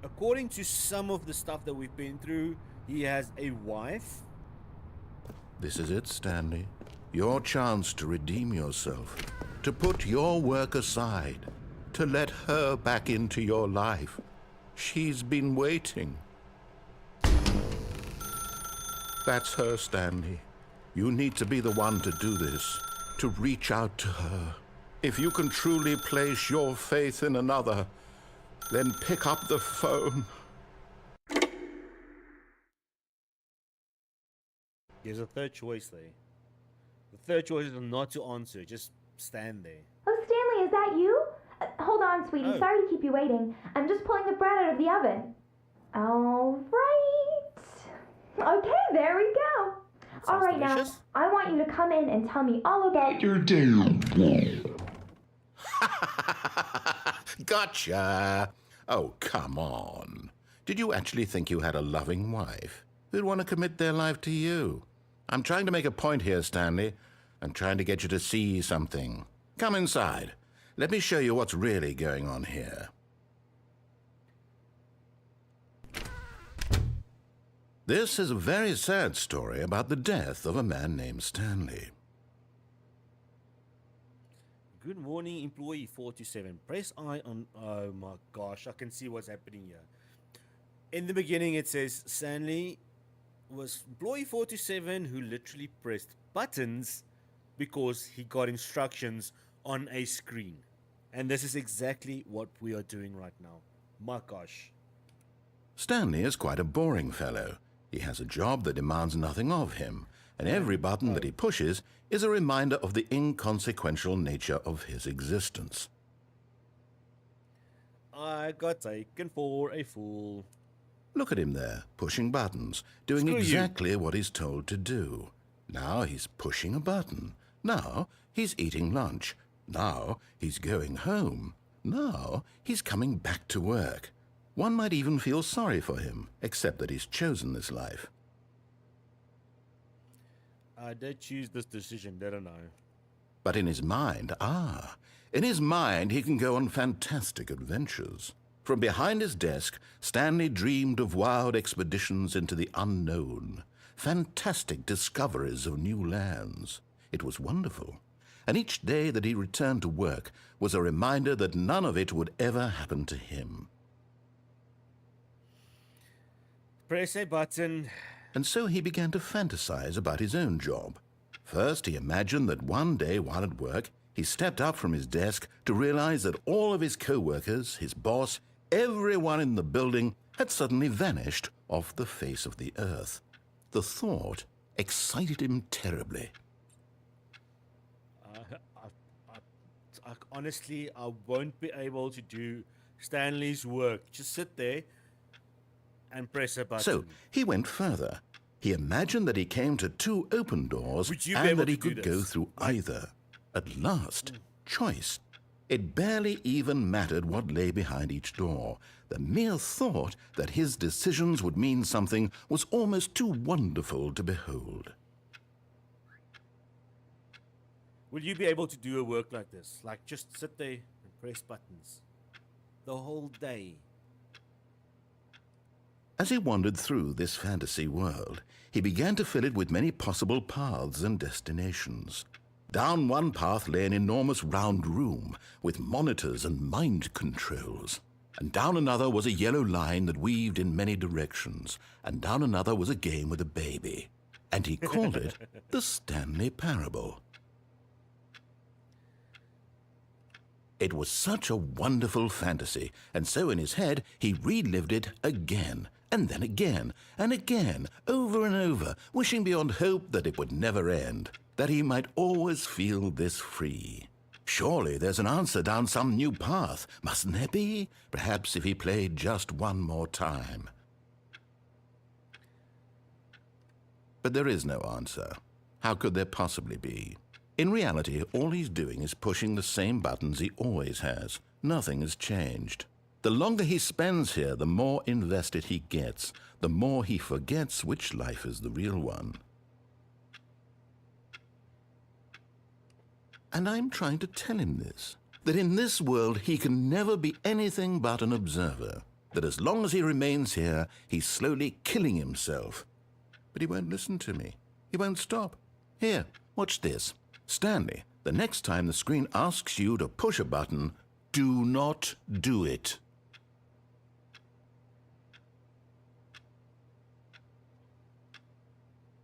according to some of the stuff that we've been through, he has a wife. This is it, Stanley. Your chance to redeem yourself, to put your work aside, to let her back into your life. She's been waiting. That's her, Stanley. You need to be the one to do this, to reach out to her. If you can truly place your faith in another, then pick up the phone. There's a third choice there. The third choice is not to answer, just stand there. Oh, Stanley, is that you? Hold on, sweetie. Oh. Sorry to keep you waiting. I'm just pulling the bread out of the oven. All right. Okay, there we go. All right, delicious. now, I want you to come in and tell me all about your day. Gotcha! Oh, come on. Did you actually think you had a loving wife who'd want to commit their life to you? I'm trying to make a point here, Stanley. I'm trying to get you to see something. Come inside. Let me show you what's really going on here. This is a very sad story about the death of a man named Stanley. Good morning, employee 427. Press I on... Oh my gosh, I can see what's happening here. In the beginning, it says Stanley was employee 47 who literally pressed buttons because he got instructions on a screen. And this is exactly what we are doing right now. My gosh. Stanley is quite a boring fellow. He has a job that demands nothing of him, and every button that he pushes is a reminder of the inconsequential nature of his existence. I got taken for a fool. Look at him there, pushing buttons, doing exactly what he's told to do. Now he's pushing a button. Now he's eating lunch. Now he's going home. Now he's coming back to work. One might even feel sorry for him, except that he's chosen this life. I did choose this decision, didn't I? But in his mind, in his mind he can go on fantastic adventures. From behind his desk, Stanley dreamed of wild expeditions into the unknown, fantastic discoveries of new lands. It was wonderful, and each day that he returned to work was a reminder that none of it would ever happen to him. Press a button. And so he began to fantasize about his own job. First, he imagined that one day while at work, he stepped up from his desk to realize that all of his co-workers, his boss, everyone in the building had suddenly vanished off the face of the earth. The thought excited him terribly. Honestly, I won't be able to do Stanley's work. Just sit there and press a button. So he went further. He imagined that he came to two open doors and that he could go through either. At last, choice. It barely even mattered what lay behind each door. The mere thought that his decisions would mean something was almost too wonderful to behold. Will you be able to do a work like this? Like, just sit there and press buttons the whole day? As he wandered through this fantasy world, he began to fill it with many possible paths and destinations. Down one path lay an enormous round room with monitors and mind controls. And down another was a yellow line that weaved in many directions. And down another was a game with a baby. And he called it the Stanley Parable. It was such a wonderful fantasy, and so in his head he relived it again, and then again, and again, over and over, wishing beyond hope that it would never end, that he might always feel this free. Surely there's an answer down some new path, mustn't there be? Perhaps if he played just one more time. But there is no answer. How could there possibly be? In reality, all he's doing is pushing the same buttons he always has. Nothing has changed. The longer he spends here, the more invested he gets, the more he forgets which life is the real one. And I'm trying to tell him this, that in this world he can never be anything but an observer, that as long as he remains here, he's slowly killing himself. But he won't listen to me. He won't stop. Here, watch this. Stanley, the next time the screen asks you to push a button, do not do it.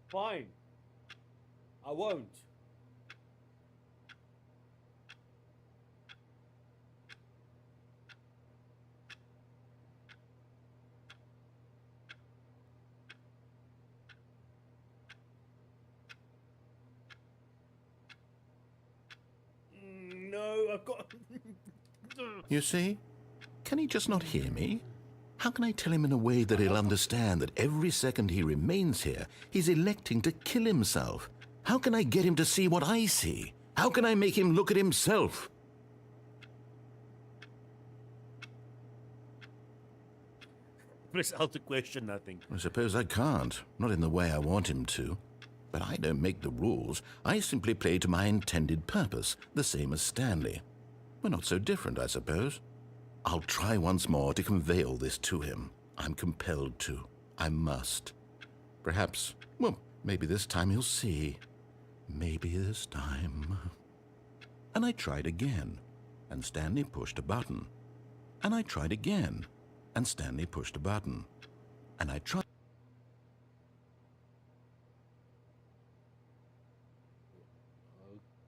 Fine. I won't. No, I've got... You see? Can he just not hear me? How can I tell him in a way that he'll understand that every second he remains here, he's electing to kill himself? How can I get him to see what I see? How can I make him look at himself? Press Alt to question nothing. I suppose I can't, not in the way I want him to. But I don't make the rules. I simply play to my intended purpose, the same as Stanley. We're not so different, I suppose. I'll try once more to convey all this to him. I'm compelled to. I must. Perhaps, well, maybe this time he'll see. Maybe this time. And I tried again, and Stanley pushed a button. And I tried again, and Stanley pushed a button. And I tried.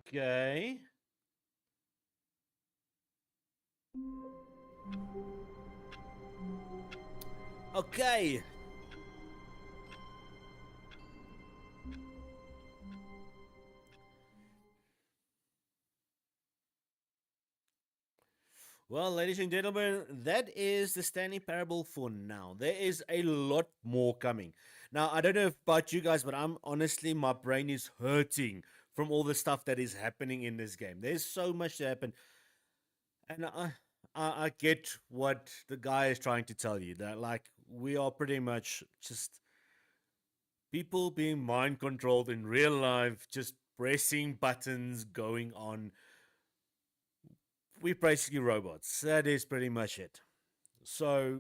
Okay. Okay. Well, ladies and gentlemen, that is the Stanley Parable for now. There is a lot more coming. Now, I don't know about you guys, but I'm honestly, my brain is hurting from all the stuff that is happening in this game. There's so much to happen. And I get what the guy is trying to tell you, that like we are pretty much just people being mind controlled in real life, just pressing buttons, going on. We're basically robots. That is pretty much it. So,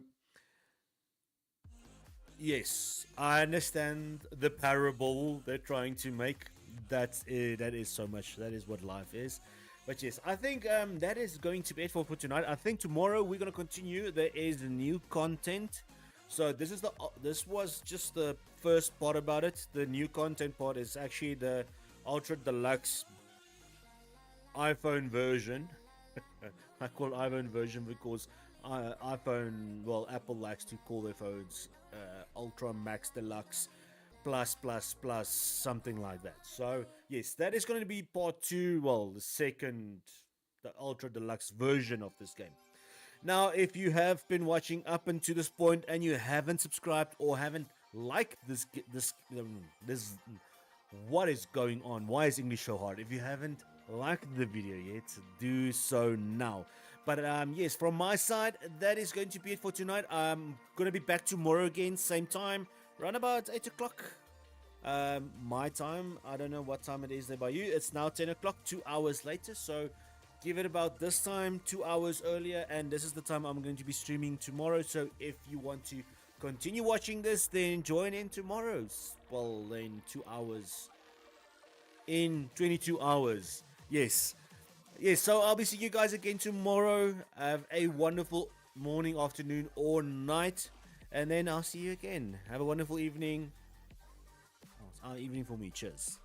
yes, I understand the parable they're trying to make. That is so much. That is what life is. But yes, I think that is going to be it for tonight. I think tomorrow we're gonna continue. There is new content. So this was just the first part about it. The new content part is actually the Ultra Deluxe iPhone version. I call it iPhone version because iPhone, well, Apple likes to call their phones Ultra Max Deluxe plus something like that. So yes, that is going to be part 2, well, the Ultra Deluxe version of this game. Now, if you have been watching up until this point and you haven't subscribed or haven't liked this, what is going on? Why is English so hard? If you haven't liked the video yet, do so now. But yes, from my side, that is going to be it for tonight. I'm going to be back tomorrow again, same time, around about 8 o'clock. My time, I don't know what time it is there by you. It's now 10 o'clock, 2 hours later. So give it about this time, 2 hours earlier. And this is the time I'm going to be streaming tomorrow. So if you want to continue watching this, then join in tomorrow's. Well, in 2 hours. In 22 hours. Yes. Yes, so I'll be seeing you guys again tomorrow. Have a wonderful morning, afternoon, or night. And then I'll see you again. Have a wonderful evening. Oh, it's evening for me. Cheers.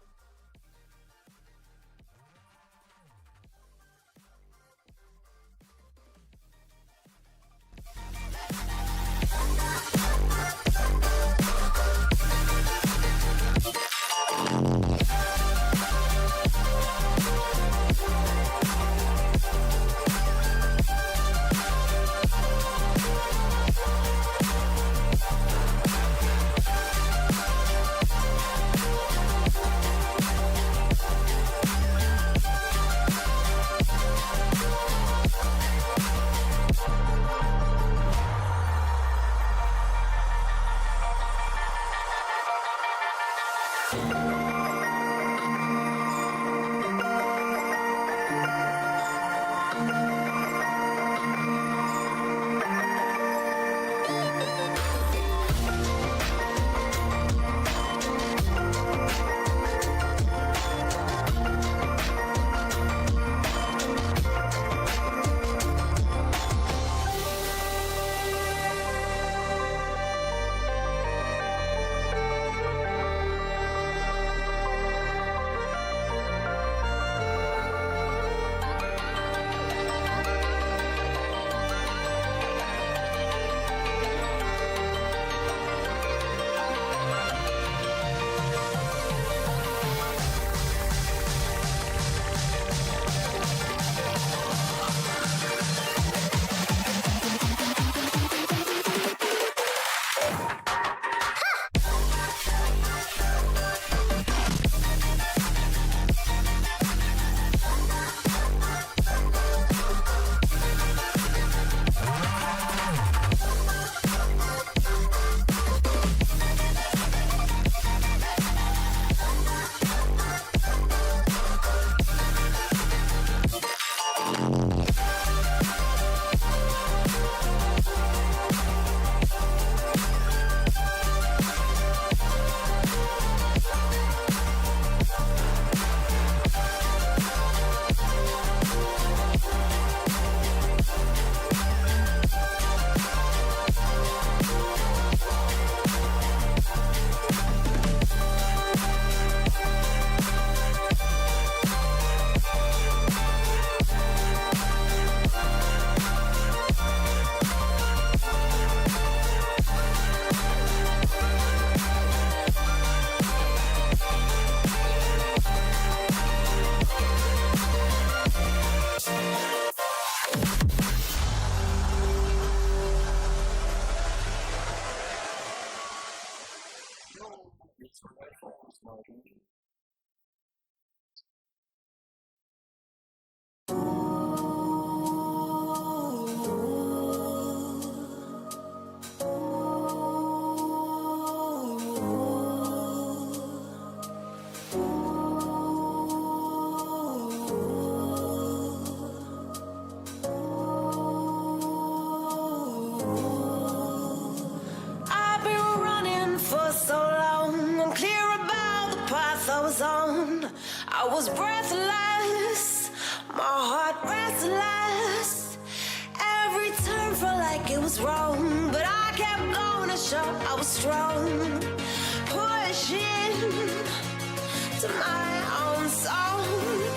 I've been running for so long, unclear about the path I was on. I was breathless, my heart restless. Every turn felt like it was wrong, but I kept going to show I was strong. Pushing to my own soul.